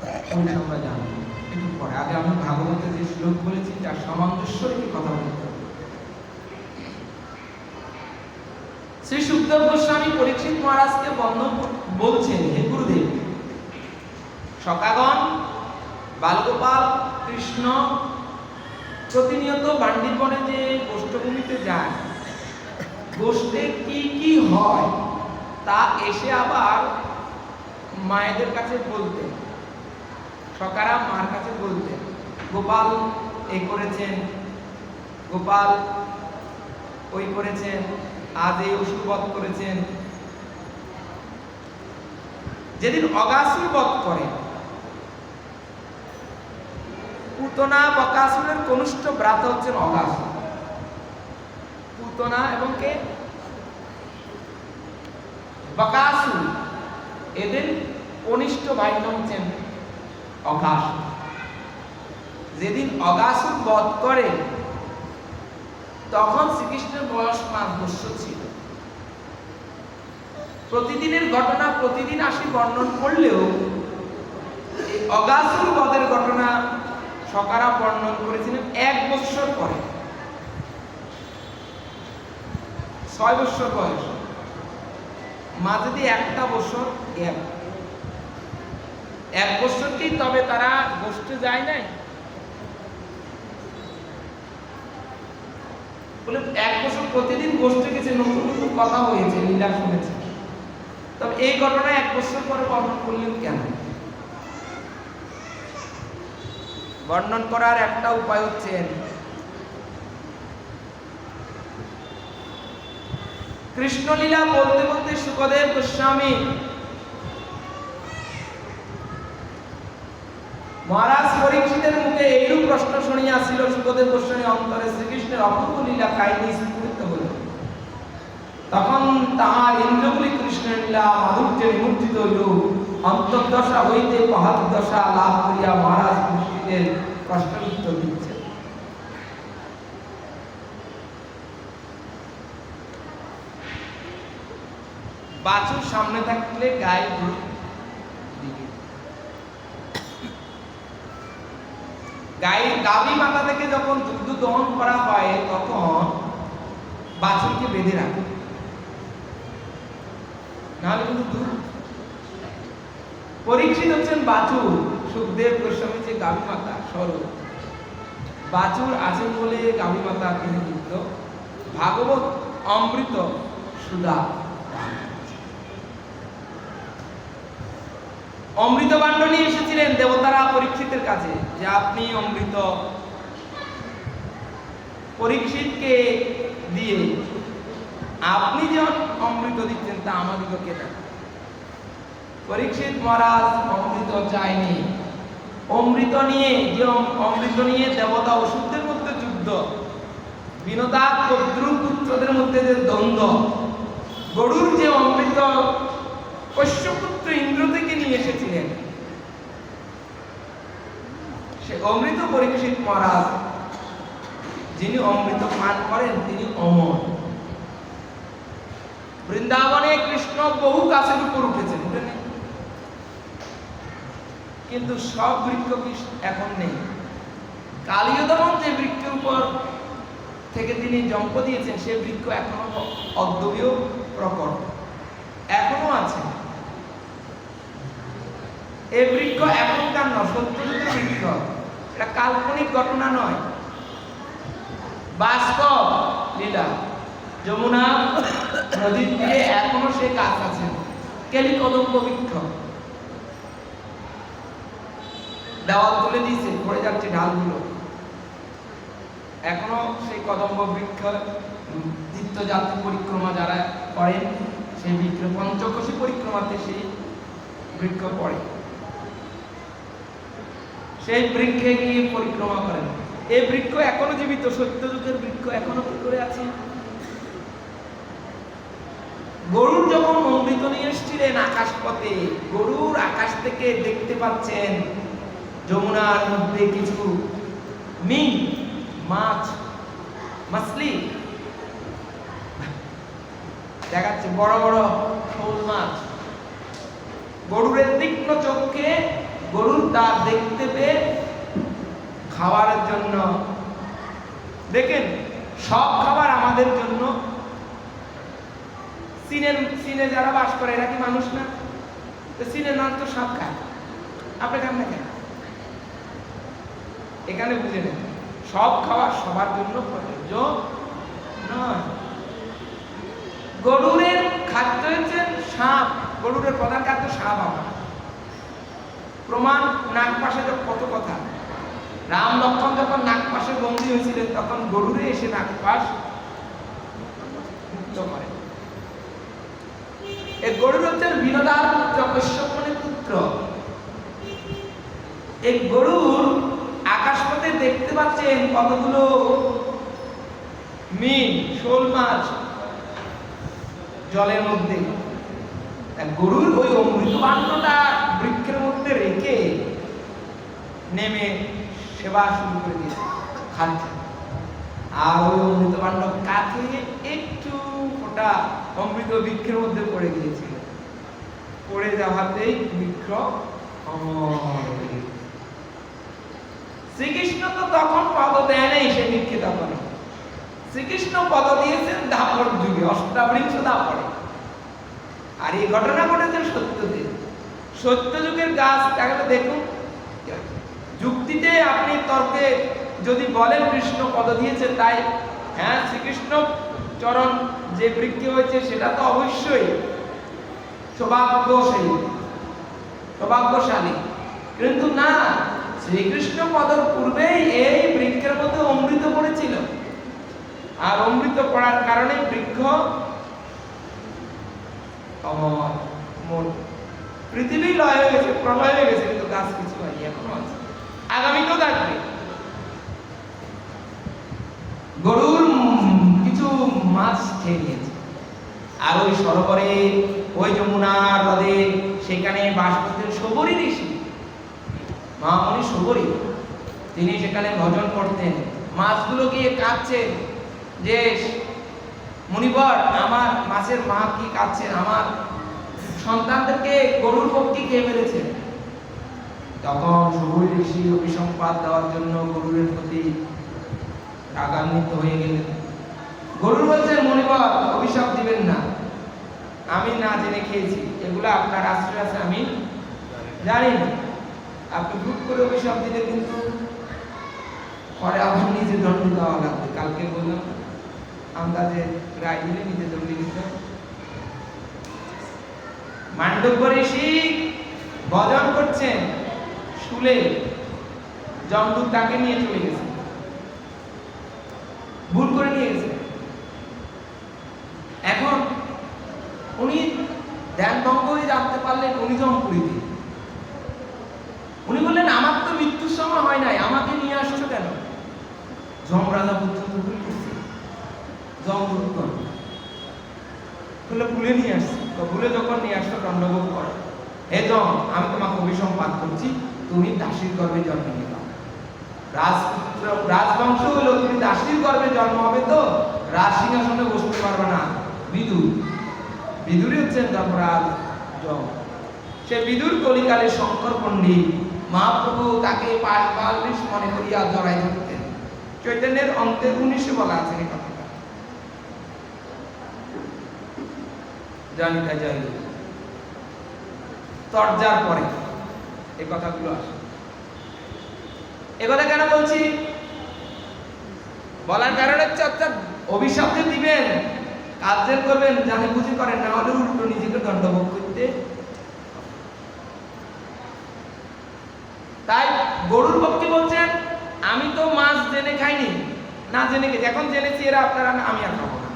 ওইটা আমরা জানবো একটু পরে। আগে আমি ভাগবতে যে শ্লোক বলেছি তার সামঞ্জস্য রেখে কথা বলতে হবে। শ্রী সুখদেব গোস্বামী পরীক্ষিত মহারাজকে বলছেন, হে গুরুদেব, সখাগণ বালগোপাল কৃষ্ণ প্রতিনিয়ত বান্ডিবনে যে গোষ্ঠভূমিতে যায়, গোষ্ঠে কি কি হয় তা এসে আবার মায়েদের কাছে বলতেন, সখারা মার কাছে বলতেন, গোপাল এই করেছেন, গোপাল ওই করেছেন, আজ এই অসুর বধ করেছেন। যেদিন অগাসুর বধ করে, পুতনা বকাসুরের কনিষ্ঠ ভ্রাতা হচ্ছেন অগাসুর। পুতনা এবং কে? বকাসুর, এদের কনিষ্ঠ ভাই হচ্ছেন অগাসুর। যেদিন অগাসুর বধ করে তখন শ্রীকৃষ্ণের বয়স 5 বছর ছিল। প্রতিদিনের ঘটনা প্রতিদিন আসি বর্ণন করলেও এই অগাসুর বধের ঘটনা সখারা বর্ণন করেছিলেন 1 বছর পরে, 6 বছর বয়স, মাঝে দিয়ে 1টা বছর গ্যাপ। 1 বছরকেই তবে তারা গোষ্ঠে যায় নাই বলে 1 বছর প্রতিদিন গোষ্ঠে গেছে, নতুন নতুন কথা হয়েছে, লীলা শুনেছে। তবে এই ঘটনা 1 বছর পরে বর্ণন করলেন কেন? বর্ণন করার একটা উপায় হচ্ছে, কৃষ্ণলীলা বলতে বলতে সুখদেব গোস্বামী মহারাজ পরীক্ষিতের মুখে এইরূপ প্রশ্ন শুনিয়াছিল, সুখদেব গোস্বামী অন্তরে শ্রীকৃষ্ণের অপূর্ব লীলা কাহিনী স্ফুরিত হল। তখন তাহার ইন্দ্রগুলি কৃষ্ণের লীলা মাধুর্যে নিমজ্জিত হইল। অন্তর্দশা হইতে মহাদশা লাভ করিয়া মহারাজ পরীক্ষিতের প্রশ্নের উত্তর দিচ্ছে। বাছুর সামনে থাকলে গায়ে দুধ দিবে। গাভী মাতা থেকে যখন দুগ্ধ দহন করা হয় তখন বাছুরকে বেঁধে রাখে, নাহলে কিন্তু দুধ। পরীক্ষিত হচ্ছেন বাছুর, সুখদেব গোস্বামী যে গাভী মাতা স্বরূপ, বাছুর আছেন বলে গাভী মাতা তিনি যুক্ত। ভাগবত অমৃত সুধা অমৃত বাণ্ড নিয়ে এসেছিলেন দেবতারা পরীক্ষিতের কাছে, যে আপনি অমৃত পরীক্ষিতকে দিয়ে আপনি যে অমৃত দিচ্ছেন তা আমাদিগকে দেন। পরীক্ষিত মহারাজ অমৃত চাইনি। অমৃত নিয়ে দেবতা অসুরদের মধ্যে যুদ্ধ, বিনোদা পুত্রদের মধ্যে যে দ্বন্দ্ব, গরুর যে অমৃত কশ্যপুত্র ইন্দ্র থেকে নিয়ে এসেছিলেন, সে অমৃত পরীক্ষিত মহারাজ যিনি অমৃত পান করেন তিনি অমর। বৃন্দাবনে কৃষ্ণ বহু গাছের উপর উঠেছেন, কিন্তু সব বৃক্ষ এখন নেই। কালিয়দমন যে বৃক্ষের উপর থেকে তিনি জন্ম দিয়েছেন সে বৃক্ষ এখনো অদ্যবীয় প্রকট, এখনো আছে। এই বৃক্ষ এখনকার নয়, সত্যযুগের বৃক্ষ, এটা কাল্পনিক ঘটনা নয়, বাস্তব লীলা। যমুনা নদীর তীরে এখনো সে গাছ আছে, কেলি কদম্ব বৃক্ষ। দেওয়াল তুলে দিয়েছে, পড়ে যাচ্ছে ঢালগুলো, এখনো সেই কদম্ব বৃক্ষ তীর্থযাত্রী পরিক্রমা যারা করেন সেই বৃক্ষ, পঞ্চকোশী পরিক্রমাতে সেই বৃক্ষ পড়ে, সেই বৃক্ষে গিয়ে পরিক্রমা করেন। এই বৃক্ষ এখনো জীবিত, সত্যযুগের বৃক্ষ এখনো কি করে আছে। গরুর যখন অমৃত নিয়ে এসেছিলেন আকাশ পথে, গরুর আকাশ থেকে দেখতে পাচ্ছেন যমুনার মধ্যে কিছু মিং মাছ, মাছলি দেখাচ্ছে, বড় বড় শোল মাছ। গরুরের তীক্ষ্ণ চোখে গরুর তা দেখতে পেয়ে খাওয়ার জন্য, দেখেন সব খাবার আমাদের জন্য। চীনে যারা বাস করে এরা কি মানুষ না? তো চীনের মানুষ তো সব খায়, আপনি খান না কেন? এখানে বুঝে নেন, সব খাবার সবার জন্য প্রযোজ্য নয়। গরুরের খাদ্য হচ্ছে সাপ, গরুরের প্রধান খাদ্য সাপ। আমার প্রমাণ নাগ পাশে কত কথা। রাম লক্ষ্মণ যখন নাগ পাশে বন্দী হয়েছিলেন তখন গরুরে এসে নাগ পাশ মুক্ত করে। এই গরুর হচ্ছেন বিনোদার পুত্র, কশ্যপমুনির পুত্র। এই গরুর আকাশপথে দেখতে পাচ্ছেন কতগুলো মিন, শোল মাছ জলের মধ্যে। গরুর ওই অমৃত পান্ডটা বৃক্ষের মধ্যে রেখে নেমে সেবা শুরু করে দিয়েছে, খাচ্ছে। আর ওই অমৃত পান্ড কাছে একটু ফোঁটা অমৃত বৃক্ষের মধ্যে পড়ে গিয়েছিল। পড়ে যাওয়াতেই বৃক্ষ শ্রীকৃষ্ণ তো তখন পদ দেয় নাই সে বৃক্ষে, তখন শ্রীকৃষ্ণ পদ দিয়েছেন দাপর যুগে, অষ্টাবৃংশ দাপরে। আর এই ঘটনা ঘটেছে সত্যযুগে। সত্যযুগের গাছ তাহলে দেখুন, যুক্তিতে আপনি তর্কে যদি বলেন কৃষ্ণ পদ দিয়েছে তাই, হ্যাঁ শ্রীকৃষ্ণ চরণ যে বৃক্ষে হয়েছে সেটা তো অবশ্যই সৌভাগ্যশালী, কিন্তু না, শ্রীকৃষ্ণ পদর পূর্বেই এই বৃক্ষের মধ্যে অমৃত পড়েছিল। আর অমৃত পড়ার কারণে বৃক্ষ পৃথিবী লয় হয়ে গেছে, প্রলয় হয়ে গেছে, কিন্তু গাছ কিছু হয়নি, এখনো আছে, আগামীতেও থাকবে। গরুর কিছু মাছ খেয়ে নিয়েছে। আর ওই সরোবরে, ওই যমুনার হ্রদে, সেখানে বাস করতেন শবরী ঋষি, মহামণি শবরী। তিনি সেখানে ভজন করতেন। মাছগুলো গিয়ে কাঁদছেন যে মুনিবর, আমার মাছের মা কি কাঁদছেন, আমার সন্তানদেরকে গরুর পক্ষী খেয়ে ফেলেছে। তখন শবরী ঋষি অভিসম্পাদ দেওয়ার জন্য গরুরের প্রতি রাগান্বিত হয়ে গেলেন। গরুর বলছেন, মুনিবর অভিশাপ দিবেন না, আমি না জেনে খেয়েছি, এগুলো আপনার আশ্রয় আছে আমি জানি না। আপনি ভুল করে অভিশাপ দিলে কিন্তু পরে আবার নিজে দণ্ড দেওয়া লাগবে। কালকে বললাম আন্দাজে রায় দিলে নিজে দণ্ড দিতে। মান্ডব্য ঋষি ভজন করছেন, শুলে জমদূত তাকে নিয়ে চলে গেছে, ভুল করে নিয়ে গেছে। এখন উনি ধ্যান ভঙ্গ হয়ে জানতে পারলেন উনি জমপুরীতে। উনি বললেন, আমার তো মৃত্যুর সময় হয় নাই, আমাকে নিয়ে আসছো কেন? যমরাজা পুত্র তো ভুল করছে, যমদূত বলে ভুলে নিয়ে আসছে। তো ভুলে যখন নিয়ে আসছো দণ্ডভোগ করো। হে যম, আমি তোমাকে অভিসম্পাদ করছি, তুমি দাসীর গর্ভে জন্ম নিবা। রাজপুত্র, রাজবংশ হলো, তুমি দাসীর গর্ভে জন্ম হবে তো রাজ সিংহাসনে বসতে পারবে না। বিদুরই হচ্ছেন ধর্মরাজ যম। সে বিদুর কলিকালে শঙ্কর পণ্ডিত মহাপ্রভু তাকে পাশ মনে করিয়া জড়াই ধরতেন। চৈতন্যের অন্তে 19 বলা আছে এই কথাটা, জানি তাই যাই তরজার পরে এই কথাগুলো আসে। একথা কেন বলছি? বলার কারণ হচ্ছে অর্থাৎ অভিশাপ যে দিবেন, কাজ করবেন জানে বুঝি করেন, না হলে উল্টো নিজেকে দণ্ডভোগ করতে। তাই গরুর পক্ষে বলছেন, আমি তো মাছ জেনে খাইনি, না জেনে গেছি, এখন জেনেছি এরা আপনারা, আমি আর খাবো না।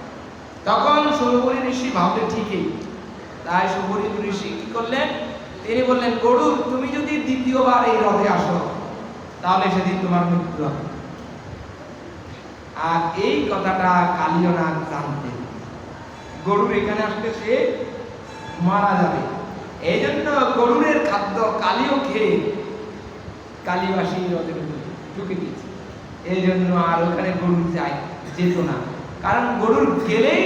তখন শবরী ঋষি ভাবলেন ঠিকই। তাই শবরী ঋষি কি করলেন? তিনি বললেন, গরু তুমি যদি দ্বিতীয়বার এই হ্রদে আসো তাহলে সেদিন তোমার মৃত্যু হবে। আর এই কথাটা কালীয়নাগ জানতেন, গরুর এখানে আসলে সে মারা যাবে। এই জন্য গরুরের খাদ্য কালীও খেয়ে কালীবাসী হ্রদের ঢুকে দিয়েছে। এই জন্য আর ওখানে গরু যেত না, কারণ গরুর গেলেই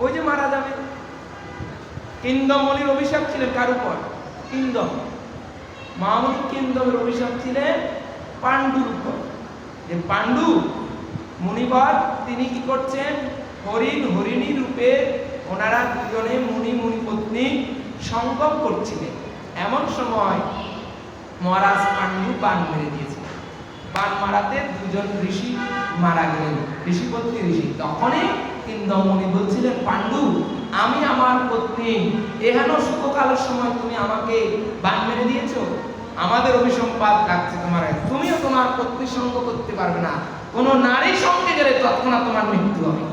ওই যে মারা যাবে। কিন্দমণির অভিশাপ ছিলেন কার উপর? কিন্দম, মহামুনি কিংদমের অভিশাপ ছিলেন পাণ্ডুর উপর, যে পাণ্ডু মুনিবর তিনি কি করছেন, হরিণী রূপে ওনারা দুজনে মুনি পত্নী সঙ্গম করছিলেন। এমন সময় মহারাজ পাণ্ডু বাণ মেরে দিয়েছিলেন। বাণ মারাতে দুজন ঋষি মারা গেলেন, ঋষিপত্নী ঋষি। তখনই কিংদম মুনি বলছিলেন, পাণ্ডু আমি আমার পত্নী এহেন সুখকালের সময় তুমি আমাকে বাণ মেরে দিয়েছো, আমাদের অভিসম্পাদ লাগছে তোমার, তুমিও তোমার পত্নীর সঙ্গ করতে পারবে না, কোন নারীর সঙ্গে গেলে তৎক্ষণাৎ তোমার মৃত্যু হবে।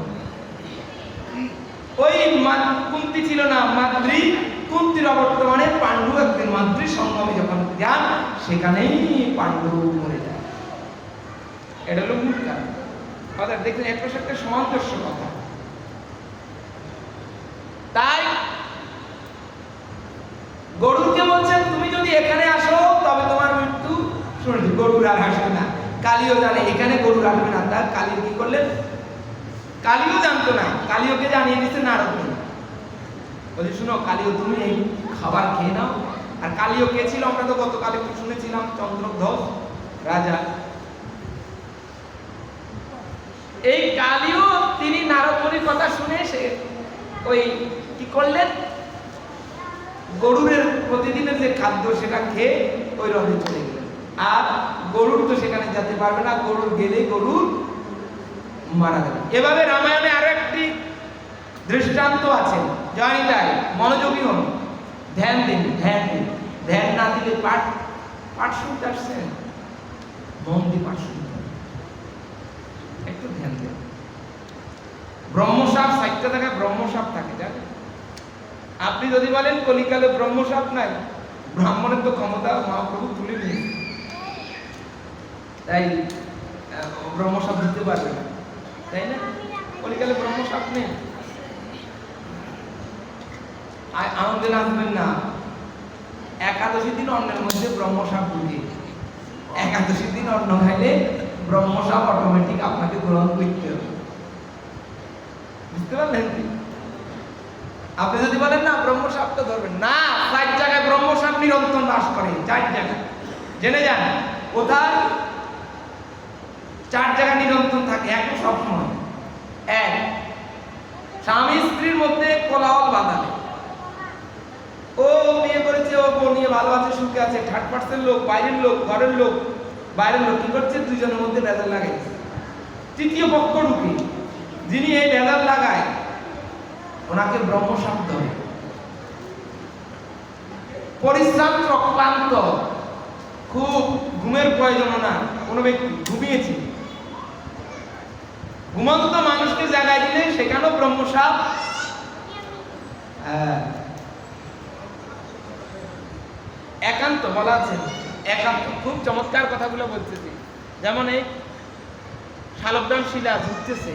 ওই কুন্তি ছিল না মাদ্রি, কুন্তির অবর্তমানে পাণ্ডু একদিন মাদ্রি সঙ্গমে যখন যান সেখানেই পাণ্ডু মরে যায়। এটা হলো মূল কারণ। অর্থাৎ দেখলেন একটা সাথে সামঞ্জস্য কথা। তাই গরুকে বলছেন তুমি যদি এখানে আসো তবে তোমার মৃত্যু। শুনেছি গরুর আর আসবে না, কালিও জানে এখানে গরুর আসবে না। তার কালিও কি করলেন, কালিও জানতো না, কালিওকে জানিয়ে দিচ্ছে নারদ। বলছি শুনো কালিও তুমি এই খাবার খেয়ে নাও। আর কালিও কে ছিল আমরা তো গতকালে একটু শুনেছিলাম, চন্দ্রধ্বজ রাজা। এই কালিও তিনি নারদ মুনির কথা শুনে সে ওই কি করলেন, গরুরের প্রতিদিনের যে খাদ্য সেটা খেয়ে ওই হ্রদে চলে গেলেন। আর গরুর তো সেখানে যেতে পারবে না, গরুর গেলে গরুর মারা যাবে। এভাবে রামায়ণে আরো একটি দৃষ্টান্ত আছে, জানি তাই মনোযোগী হন, ধ্যান দিন, ধ্যান না দিলে পাঠ শুনতে আসছেন, মন দিয়ে পাঠ শুনতে একটু ধ্যান দেন। ব্রহ্মসাপ 60টা টাকা ব্রহ্মসাপ থাকে জানেন। আপনি যদি বলেন কলিকালে ব্রহ্মসাপ নাই, ব্রাহ্মণের তো ক্ষমতা মহাপ্রভু তুলে নিয়ে, তাই ব্রহ্মসাপ দিতে পারবে না, তাই না? কলিকালে ব্রহ্মসাপ নেই। আনন্দে নাচবেন না, একাদশী দিন অন্নের মধ্যে ব্রহ্মসাপ ঢুকে, একাদশী দিন অন্ন খাইলে ব্রহ্মসাপ অটোমেটিক আপনাকে গ্রহণ করতে হবে। বুঝতে পারলেন? আপনি যদি বলেন না ব্রহ্মসাপ তো ধরবেন না, 4 জায়গায় ব্রহ্মসাপ নিরন্তর বাস করে, 4 জায়গায় জেনে যান কোথায়। 4 জায়গায় নিরন্তর থাকে একই সব সময়। 1, স্বামী স্ত্রীর মধ্যে কোলাহল বাঁধালে, ও বিয়ে করেছে, ও বউ নিয়ে ভালো আছে, সুখে আছে, 30% লোক, বাইরের লোক, ঘরের লোক, বাইরের লোক কি করছে, দুজনের মধ্যে ভেজাল লাগাইছে। তৃতীয় পক্ষ ঢুকে, যিনি এই ভেজাল লাগায় ওনাকে ব্রহ্মসাপ ধরে। পরিশ্রান্ত ক্লান্ত, খুব ঘুমের প্রয়োজন না, কোনো ব্যক্তি ঘুমিয়েছে, ঘুমন্ত মানুষকে জাগায় দিলে সেখানেও ব্রহ্মসাপ। একান্ত বলা আছে, একান্ত খুব চমৎকার কথাগুলো বলতেছি। যেমন এই শালগ্রাম শিলা ঝুঁকতেছে,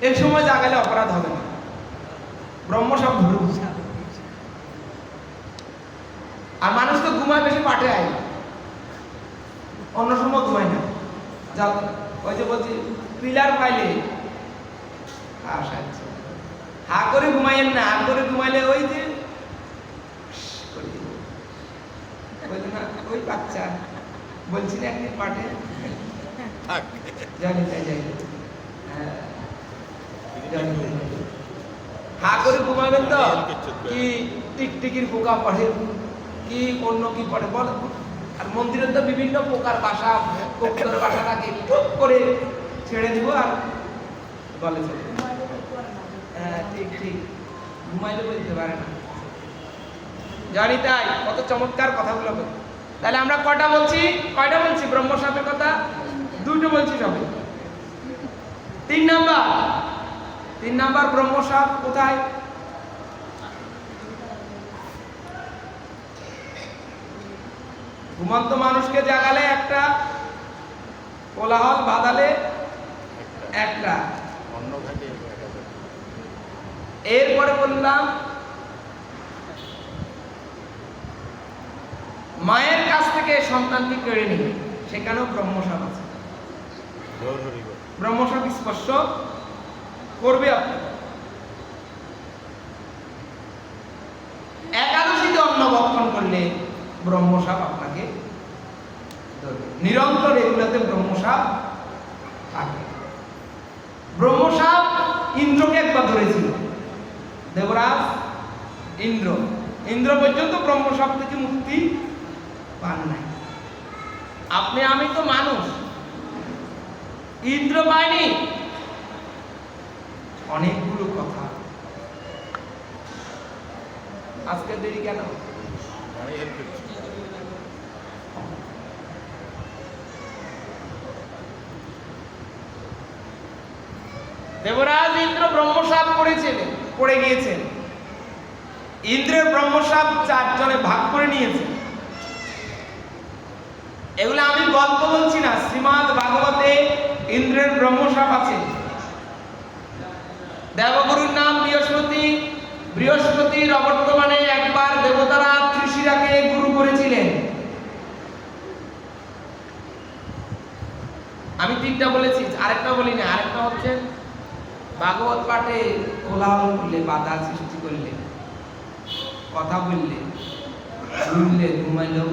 এই সময় জাগালে অপরাধ হবে না, ব্রহ্মসাপ ধরুন। আর মানুষ তো ঘুমায় বেশি, পাঠে আয়, অন্য সময় ঘুমায় না। যাও ওই যে বলছি পিলার পাইলে হা করে ঘুমাইয়েন না, হা করে ঘুমাইলে ওই যে ওই বাচ্চা বলছি না একদিন পাঠে জানি তাই যাই, হা করে ঘুমাবেন তো কি টিকটিকির পোকা পড়ে, কি অন্য কি পড়ে বল। আর মন্দিরে তো বিভিন্ন পোকার বাসা, কবুতরের বাসা থাকে, টুক করে ছেড়ে দিব আর বলে চলে। হ্যাঁ ঠিক ঠিক, ঘুমাইলে বলতে পারে না, জানি তাই। কত চমৎকার কথাগুলো বল। তাহলে আমরা কয়টা বলছি ব্রহ্মসাপের কথা? 2টো বলছি সবে। 3 নাম্বার ব্রহ্মসাপ কোথায়? ঘুমন্ত মানুষকে জাগালে একটা, কোলাহল বাঁধালে একটা। এরপরে বললাম মায়ের কাছ থেকে সন্তানকে কেড়ে নিবে, সেখানেও ব্রহ্মসাপ আছে। ব্রহ্মসাপ স্পর্শ করবে আপনাকে। করলে ব্রহ্মসাপ আপনাকে ধরবে। নিরন্তর এগুলোতে ব্রহ্মসাপ থাকে। ব্রহ্মসাপ ইন্দ্রকে একবার ধরেছিল, দেবরাজ ইন্দ্র। ইন্দ্র পর্যন্ত ব্রহ্মসাপ থেকে মুক্তি পান নাই। আপনি আমি তো মানুষ, ইন্দ্র পায়নি। অনেকগুলো কথা। আজকে দেরি কেন? দেবরাজ ইন্দ্র ব্রহ্মসাপ পড়ে গিয়েছেন। ইন্দ্রের ব্রহ্মসাপ 4 জনে ভাগ করে নিয়েছে। এগুলো আমি গল্প বলছি না, শ্রীমদ্ ভাগবতে ইন্দ্রের ব্রহ্মসাপ আছে। দেবগুরুর নাম বৃহস্পতি। বৃহস্পতির অবর্তমানে একবার দেবতারা ত্রিশিরাকে গুরু করেছিলেন। আমি 3টা বলেছি, আরেকটা বলি না। আরেকটা হচ্ছে ভাগবত পাঠে কোলাহল করলে, বাধা সৃষ্টি করলে, কথা বললে, শুনলে, ঘুমাইলেও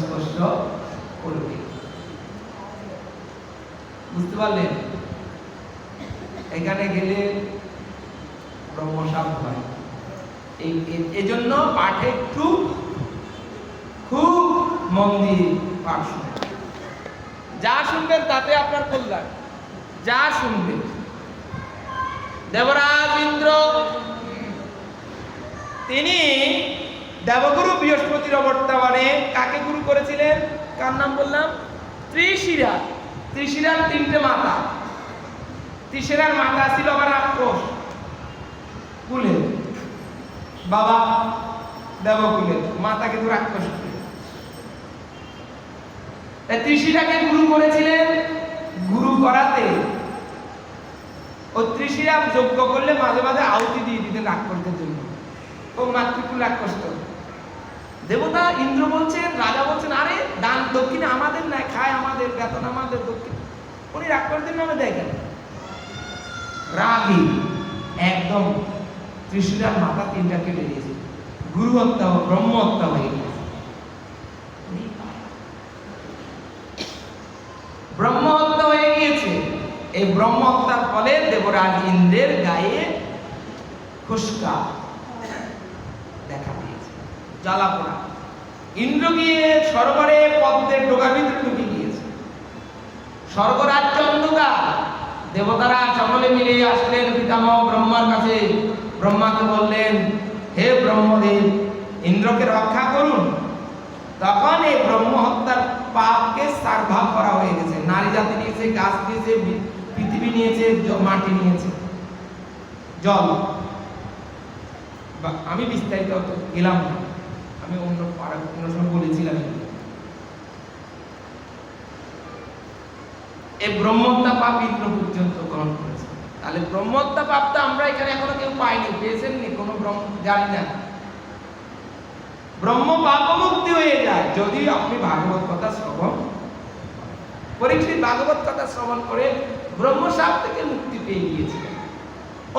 স্পষ্ট করবে। বুঝতে পারলেন? এখানে গেলে ব্রহ্মসাপ হয়। এই জন্য পাঠে খুব মন দিয়ে পাঠ শুনবেন। যা শুনবেন তাতে আপনার কল্যাণ। যা শুনবেন। দেবরাজ ইন্দ্র তিনি দেবগুরু বৃহস্পতির অবর্তমানে কাকে গুরু করেছিলেন? কার নাম বললাম? ত্রিশিরা। ত্রিশিরার 3টে মাতা। ত্রিশিরার মাতা ছিল আবার রাক্ষস কুলের, বাবা দেবকুলের, মাতা কিন্তু রাক্ষস কুলের। ত্রিশিরাকে গুরু করেছিলেন। গুরু করাতে ও ত্রিশিরা যজ্ঞ করলে মাঝে মাঝে আহুতি দিয়ে দিতেন রাক্ষসদের জন্য। ও মাতৃকুল রাক্ষস। দেবতা ইন্দ্র বলছেন, রাজা বলছেন, আরে দান দক্ষিণে আমাদের নাই, খায় আমাদের, বেতন আমাদের, দক্ষিণ। উনি রাক্ষসদের নামে দেয় কেন? রাগী একদম ত্রিশিরার মাথা 3টা কেটে দিয়েছে। গুরু হত্যা, ব্রহ্ম হত্যা হয়ে গেছে। ব্রহ্ম হত্যা হয়ে গিয়েছে। এই ব্রহ্ম হত্যার ফলে দেবরাজ ইন্দ্রের গায়ে খুশকা দেখা দিয়েছে, জ্বালা পোড়া। ইন্দ্র গিয়ে সরোবরে পদ্মের ডোকার ভিতরে ঢুকে গিয়েছে। স্বর্গরাজ্য অন্ধকার। দেবতারা সকলে মিলে আসলেন পিতামহ ব্রহ্মার কাছে। ব্রহ্মাকে বললেন, হে ব্রহ্মদেব, ইন্দ্রকে রক্ষা করুন। তখন এই ব্রহ্ম হত্যার পাপকে সারভাগ করা হয়ে গেছে। নারী জাতি নিয়েছে, গাছ নিয়েছে, পৃথিবী নিয়েছে, মাটি নিয়েছে, জল। আমি বিস্তারিত গেলাম না, আমি অন্য সময় বলেছিলাম। এই ব্রহ্মহত্যা পাপ ইন্দ্র পর্যন্ত গ্রহণ করেছে। তাহলে ব্রহ্মহত্যা পাপটা আমরা এখানে এখনো কেউ পাইনি, পেয়েছেন নি? কোনো জানি না। ব্রহ্ম পাপ মুক্তি হয়ে যায় যদি আপনি ভাগবত কথা শ্রবণ। পরীক্ষিত ভাগবত কথা শ্রবণ করে ব্রহ্মসাপ থেকে মুক্তি পেয়ে গিয়েছিলেন।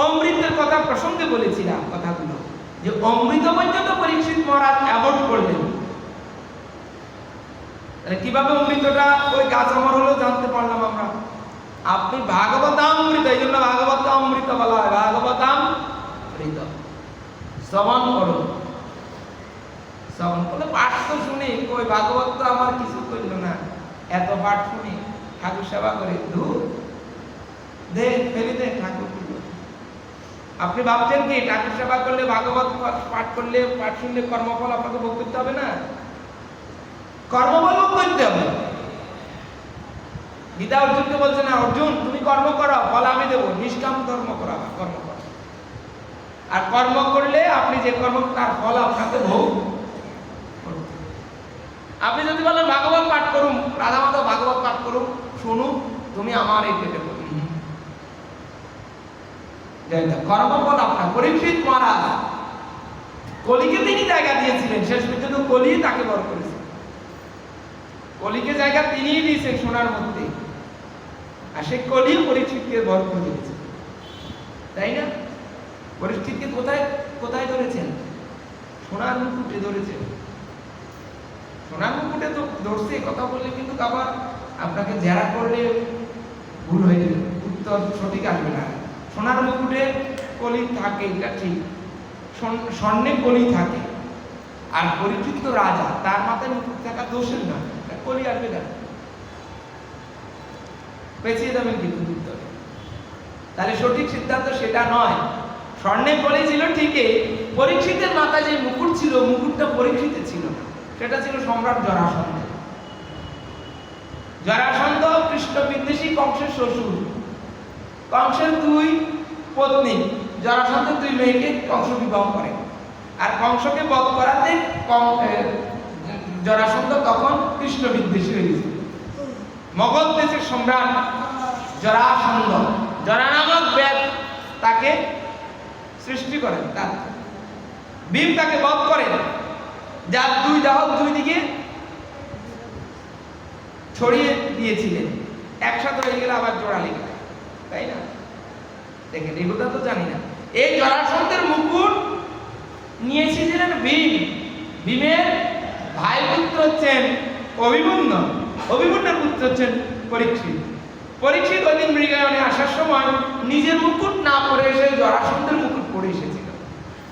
অমৃতের কথা প্রসঙ্গে বলেছিলাম কথাগুলো, যে অমৃত পর্যন্ত পরীক্ষিত মহারাজ অ্যাভয়েড করলেন। কিভাবে অমৃতটা ওই গাছ আমার হলো জানতে পারলাম আমরা। আপনি ভাগবতামৃত, এই জন্য ভাগবতামৃত বলা হয়, ভাগবতামৃত শ্রবণ করুন। শ্রবণ করলে পাঠ তো শুনি, ওই ভাগবত তো আমার কিছু করল না, এত পাঠ শুনি, ঠাকুর সেবা করে দূর দে ফেলে দে ঠাকুর। আপনি ভাবছেন কি ঠাকুর সেবা করলে, ভাগবত পাঠ করলে, পাঠ শুনলে কর্মফল আপনাকে ভোগ করতে হবে না? কর্মফল ভোগ করতে হবে। গীতা অর্জুনকে বলছে না, অর্জুন তুমি কর্ম করো, ফল আমি দেবো। নিষ্কাম কর্ম করা, কর্ম করো। আর কর্ম করলে আপনি যে কর্ম, তার ফল আপনাকে ভোগ। আপনি যদি বলেন ভাগবত পাঠ করুন, রাধা মাধব ভাগবত পাঠ করুন, শুনুন, তুমি আমার এই পেটে কর্মফল আপনার। পরীক্ষিত মহারাজ কলিকে তিনি জায়গা দিয়েছিলেন, শেষ পর্যন্ত কলি তাকে বর করেছে। কলিকে জায়গা তিনিই দিয়েছেন সোনার মধ্যে, আর সে কলি পরীক্ষিতকে বর করে দিয়েছে, তাই না? পরীক্ষিতকে কোথায় কোথায় ধরেছেন? সোনার মুকুটে ধরেছেন। সোনার মুকুটে তো ধরছে কথা বললে কিন্তু আবার আপনাকে জেরা করলে ভুল হয়ে যাবে, উত্তর সঠিক আসবে না। সোনার মুকুটে কলি থাকে, এটা ঠিক, স্বর্ণে কলি থাকে। আর পরীক্ষিত রাজা, তার মাথায় মুকুট থাকা দোষের না, কলি আসবে না, পেছিয়ে যাবেন কিন্তু উত্তরে। তাহলে সঠিক সিদ্ধান্ত সেটা নয়। স্বর্ণে কলি ছিল ঠিকই, পরীক্ষিতের মাথায় যে মুকুট ছিল, মুকুটটা পরীক্ষিতের ছিল না, সেটা ছিল সম্রাট জরাসন্ধ। জরাসন্ধ কৃষ্ণ বিদ্বেষী কংসের শ্বশুর। কংসের 2 পত্নী, জরাসন্ধের 2 মেয়েকে কংস বিবাহ করে। আর কংসকে বধ করাতে জরাসন্ধ তখন কৃষ্ণ বিদ্বেষী হয়ে গেছে। মগধ দেশের সম্রাট জরাসন্ধ, জরা নামক ব্যাধ তাকে সৃষ্টি করেন, তার ভীম তাকে বধ করেন, যার 2 দেহ 2 দিকে ছড়িয়ে দিয়েছিলেন, একসাথে হয়ে গেলে আবার জোড়া লেগে যায়, তাই না? দেখেন এই কথা তো জানি না। এই জরাসন্ধের মুকুট নিয়ে এসেছিলেন ভীম। ভীমের ভাই পুত্র হচ্ছেন অভিমন্যু, অভিমন্যুর পুত্র হচ্ছেন পরীক্ষিত। পরীক্ষিত ওই দিন মৃগায়নে আসার সময় নিজের মুকুট না পরে এসে জরাসন্ধের মুকুট পরে এসেছিল।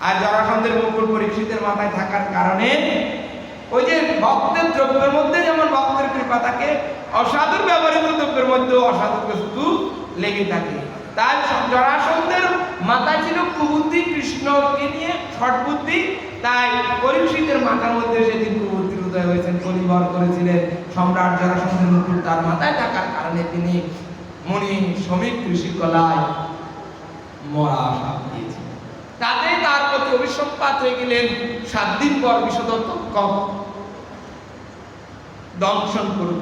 আর জরাসন্ধের মুকুট পরীক্ষিতের মাথায় থাকার কারণে ওই যে ভক্তের দ্রব্যের মধ্যে যেমন ভক্তের কৃপা থাকে, অসাধুর ব্যবহৃত দ্রব্যের মধ্যে অসাধু বস্তু লেগে থাকে। তাই জরাসন্ধের মাথায় ছিল কুবুদ্ধি, কৃষ্ণকে নিয়ে ছট বুদ্ধি। তাই পরীক্ষিতের মাথার মধ্যে সেদিন কুবুদ্ধির উদয় হয়েছেন, কলিবর করেছিলেন। সম্রাট জরাসন্ধের মুকুট তার মাথায় থাকার কারণে তিনি মণি শ্রমিক কৃষিকলায় মরা সাপ দিয়েছিলেন। তাতে তার প্রতি অভিসম্পাত হয়ে গেলেন। 7 দিন পর বিষদত্ত দংশন করুন।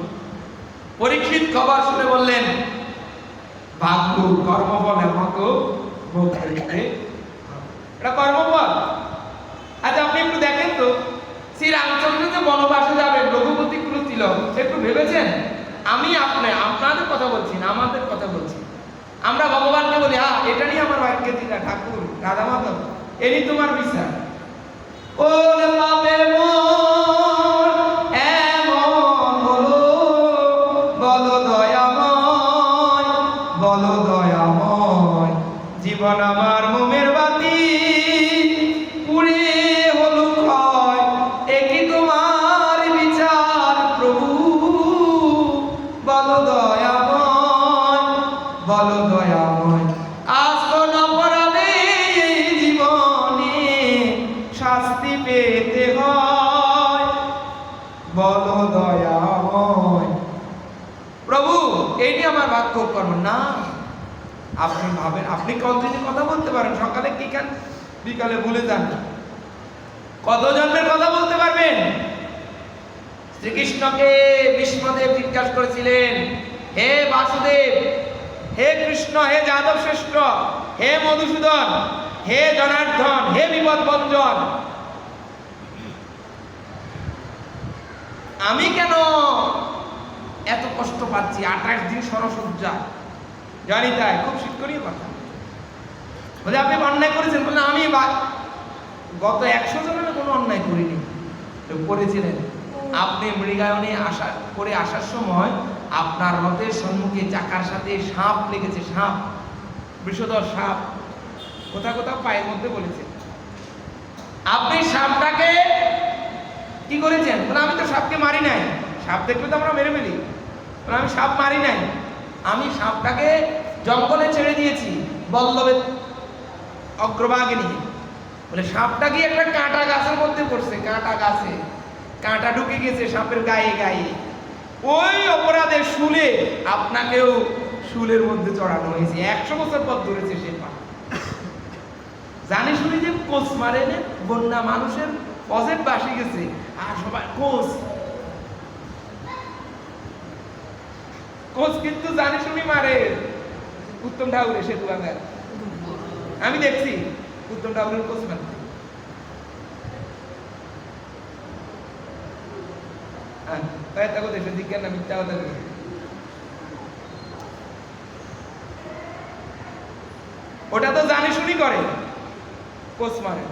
পরীক্ষিত খবর শুনে বললেন, ভাগ্য কর্মফল আমাকে ভোগ করতে, এটা কর্মফল। আচ্ছা আপনি একটু দেখেন তো, শ্রী রামচন্দ্র যে বনবাসে যাবেন, রঘুপতি কুল তিলক, একটু ভেবেছেন? আমি আপনাদের কথা বলছি না, আমাদের কথা বলছি। আমরা ভগবানকে বলি, হ্যাঁ এটা নিয়ে আমার ভাগ্যে দিলা ঠাকুর রাধা মাধব, এনি তোমার বিচার। ও পাপে এমন হলো, বলো দয়াময়, বলো দয়াময়, জীবন আমার মোমের বাতি পুড়ে হলো ক্ষয়, একই তোমার বিচার প্রভু, বলো দয়াময়, বলো দয়াময়। আজ কোন অপরাধে জীবনে শাস্তি পেতে হয়, বলো দয়াময়। প্রভু এইটি আমার ভাগ্য কর্ম না। আপনি ভাবেন, আপনি কতদিন কথা বলতে পারেন? সকালে কি খান, বিকালে ভুলে যান। কত জন্মের কথা বলতে পারবেন? শ্রীকৃষ্ণকে বিষ্ণুদেব জিজ্ঞাসা করেছিলেন, হে বাসুদেব, হে কৃষ্ণ, হে যাদব শ্রেষ্ঠ, হে মধুসূদন, হে জনার্দন, হে বিপদ ভঞ্জন, আমি কেন এত কষ্ট পাচ্ছি? 28 দিন সরসজ্জা, জানি তাই, খুব শিক্ষণীয় কথা। বলে আপনি অন্যায় করেছেন? বলে আমি গত 100 জনের কোনো অন্যায় করিনি। করেছিলেন আপনি মৃগায়নে আসার সময় আপনার রথের সম্মুখে চাকার সাথে সাপ লেগেছে, সাপ, বিষধর সাপ, কোথাও কোথাও পায়ের মধ্যে বলেছে। আপনি সাপটাকে কি করেছেন? বলে আমি তো সাপকে মারি নাই, সাপ দেখলে তো আমরা মেরে ফেলি। বলে আমি সাপ মারি নাই, আমি সাপটাকে জঙ্গলে ছেড়ে দিয়েছি বল্লভের অগ্রভাগে নিয়ে। বলে সাপটা কি একটা কাঁটা গাছের মধ্যে পড়ছে, কাঁটা গাছে কাঁটা ঢুকে গেছে সাপের গায়ে গায়ে। ওই অপরাধের শুলে আপনাকেও শুলের মধ্যে চড়ানো হয়েছে, 100 বছর পর ধরেছে সে পা। জানি শুনি যে কোচ মারে না, বন্যা মানুষের পজেট বাসি গেছে আর সবাই কোচ কোচ, কিন্তু জানি শুনি মারে। উত্তম ঠাকুরের সেতু বাজার আমি দেখছি, উত্তম ঠাকুরের কোচ মারে। ওটা তো জানি শুনি করে, কোচ মারে।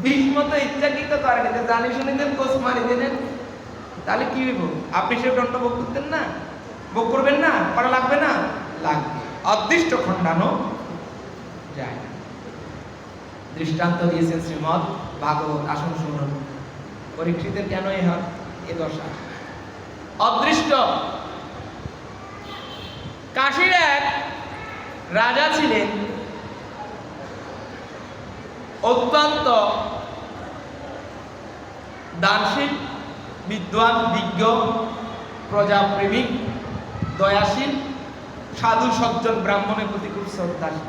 ভীষ্ম তো ইচ্ছাকৃত করেনি, জানি শুনে দেন কোষ মারি দিলেন, তাহলে কি হইব? আপনি সে দণ্ড ভোগ করতেন না, ভোগ করবেন না, করা লাগবে না, লাগবে। অদৃষ্ট খণ্ডানো যায় না। দৃষ্টান্ত দিয়েছেন শ্রীমদ্ ভাগবত। আসুন শুনুন পরীক্ষিতের কেন এ দশা। অদৃষ্ট। কাশীর এক রাজা ছিলেন, অত্যন্ত দানশীল, বিদ্বান, বিজ্ঞ, প্রজাপ্রেমিক, দয়াশীল, সাধু সজ্জন, ব্রাহ্মণের প্রতি খুব শ্রদ্ধাশীল।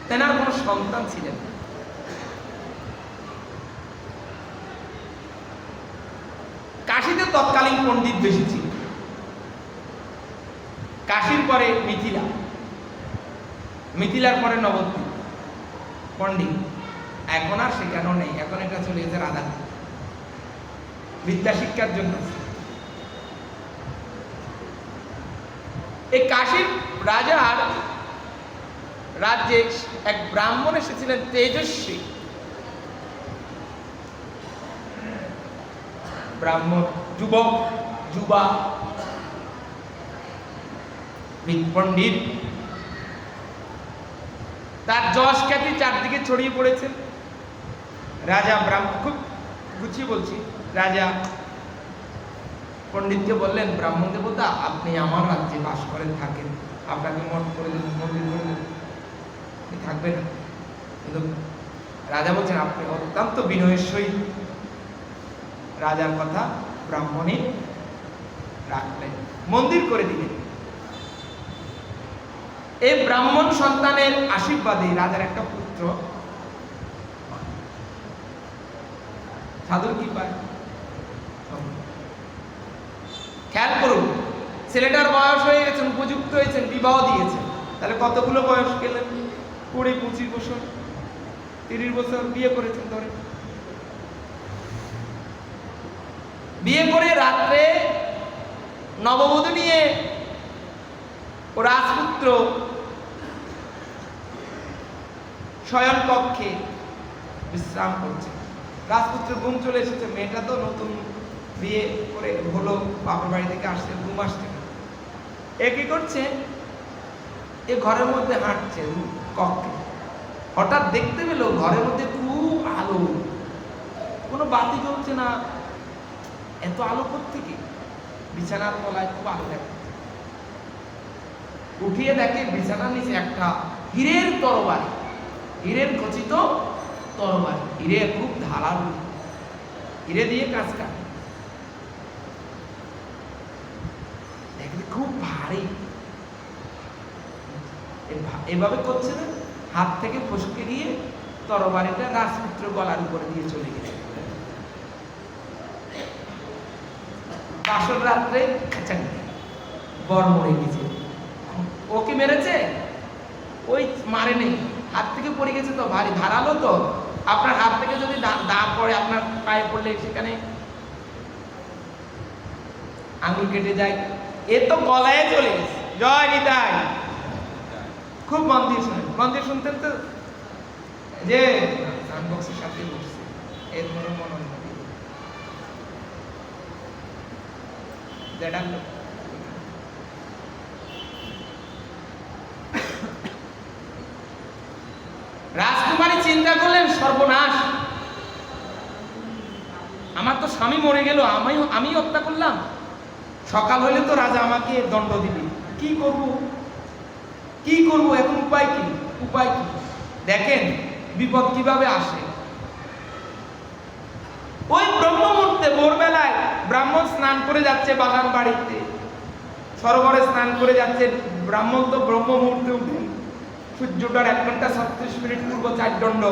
তেনার কোনো সন্তান ছিলেন না। কাশীতে তৎকালীন পণ্ডিত বেশি ছিল। কাশীর পরে মিথিলা, মিথিলার পরে নবদ্বীপ পণ্ডিত। এখন আর সেখানেও নেই, এখন এটা চলে গেছে রাধা বিদ্যা শিক্ষার জন্য। এই কাশীর রাজার রাজ্যে এক ব্রাহ্মণ এসেছিলেন, তেজস্বী ব্রাহ্মণ, যুবক, যুবা, পণ্ডিত। তার যশ খ্যাতি চারদিকে ছড়িয়ে পড়েছে। রাজা ব্রাহ্মণ, খুব গুছিয়ে বলছি, রাজা পণ্ডিতকে বললেন, ব্রাহ্মণ দেবতা আপনি আমার রাজ্যে বাস করেন, থাকেন, আপনাকে মঠ করে দেন, মন্দির করে দেন, থাকবে না। কিন্তু রাজা বলছেন আপনি অত্যন্ত বিনয়ের সহিত রাজার কথা ব্রাহ্মণে রাখলেন, মন্দির করে দিলেন। এই ব্রাহ্মণ সন্তানের আশীর্বাদে রাজার একটা পুত্র, সাধুর কি পায়। খেয়াল করুন, ছেলেটার বয়স হয়ে গেছেন, উপযুক্ত হয়েছেন, বিবাহ দিয়েছেন, তাহলে কতগুলো বয়স গেলেন? 20-25 বছর, 30 বছর বিয়ে করেছেন। ধরে বিয়ে করে রাত্রে নববধূ নিয়ে ও রাজপুত্র শয়ন কক্ষে বিশ্রাম করছে। রাজপুত্র ঘুম চলে এসেছে, মেয়েটা তো নতুন বিয়ে করে হলো, বাপের বাড়ি থেকে আসছে, ঘুম আসছে। এ কি করছে? এ ঘরের মধ্যে হাঁটছে কক্ষে, হঠাৎ দেখতে পেল ঘরের মধ্যে খুব আলো, কোনো বাতি জ্বলছে না, এত আলো কোত্থেকে? বিছানার তলায় খুব আলো দেখা। উঠিয়ে দেখে বিছানার নিচে একটা হীরের তরবারি, হীরের খচিত তরবারি, হীরে খুব ধারালো, হীরে দিয়ে কাজ কাটে, দেখলে খুব ভারী। এভাবে করছে না, হাত থেকে ফসকে গিয়ে তরবারিটা রাজপুত্র গলার উপরে দিয়ে চলে গেছে। বাসর রাত্রে বর মরে গেছে। ও কি মেরেছে? ওই মারে নেই, হাত থেকে পড়ে গেছে তো, ভারী ধারালো তো। আপনার হাত থেকে যদি দা পড়ে, আপনার পায়ে পড়লে সেখানে আঙুল কেটে যায়। এ তো গলায় চলে গেছে। জয় নিতাই। খুব মন দিয়ে শুনেন, মন দিয়ে শুনতেন তো, যে সাউন্ডবক্সের সাথে বসছে, এর মনে মনে রাজকুমারী চিন্তা করলেন, সর্বনাশ, আমার তো স্বামী মরে গেল, আমি হত্যা করলাম। সকাল হইলে তো রাজা আমাকে দণ্ড দিবে, কি করব কি করব, এখন উপায় কি? উপায় কি? দেখেন বিপদ কিভাবে আসে। ওই ব্রহ্ম মুহূর্তে ভোরবেলায় ব্রাহ্মণ স্নান করে যাচ্ছে বাগান বাড়িতে, সরোবরে স্নান করে যাচ্ছে। ব্রাহ্মণ তো ব্রহ্ম মুহূর্তে উঠেন, সূর্যটার 1 ঘন্টা 36 মিনিট পূর্ব 4 দণ্ড।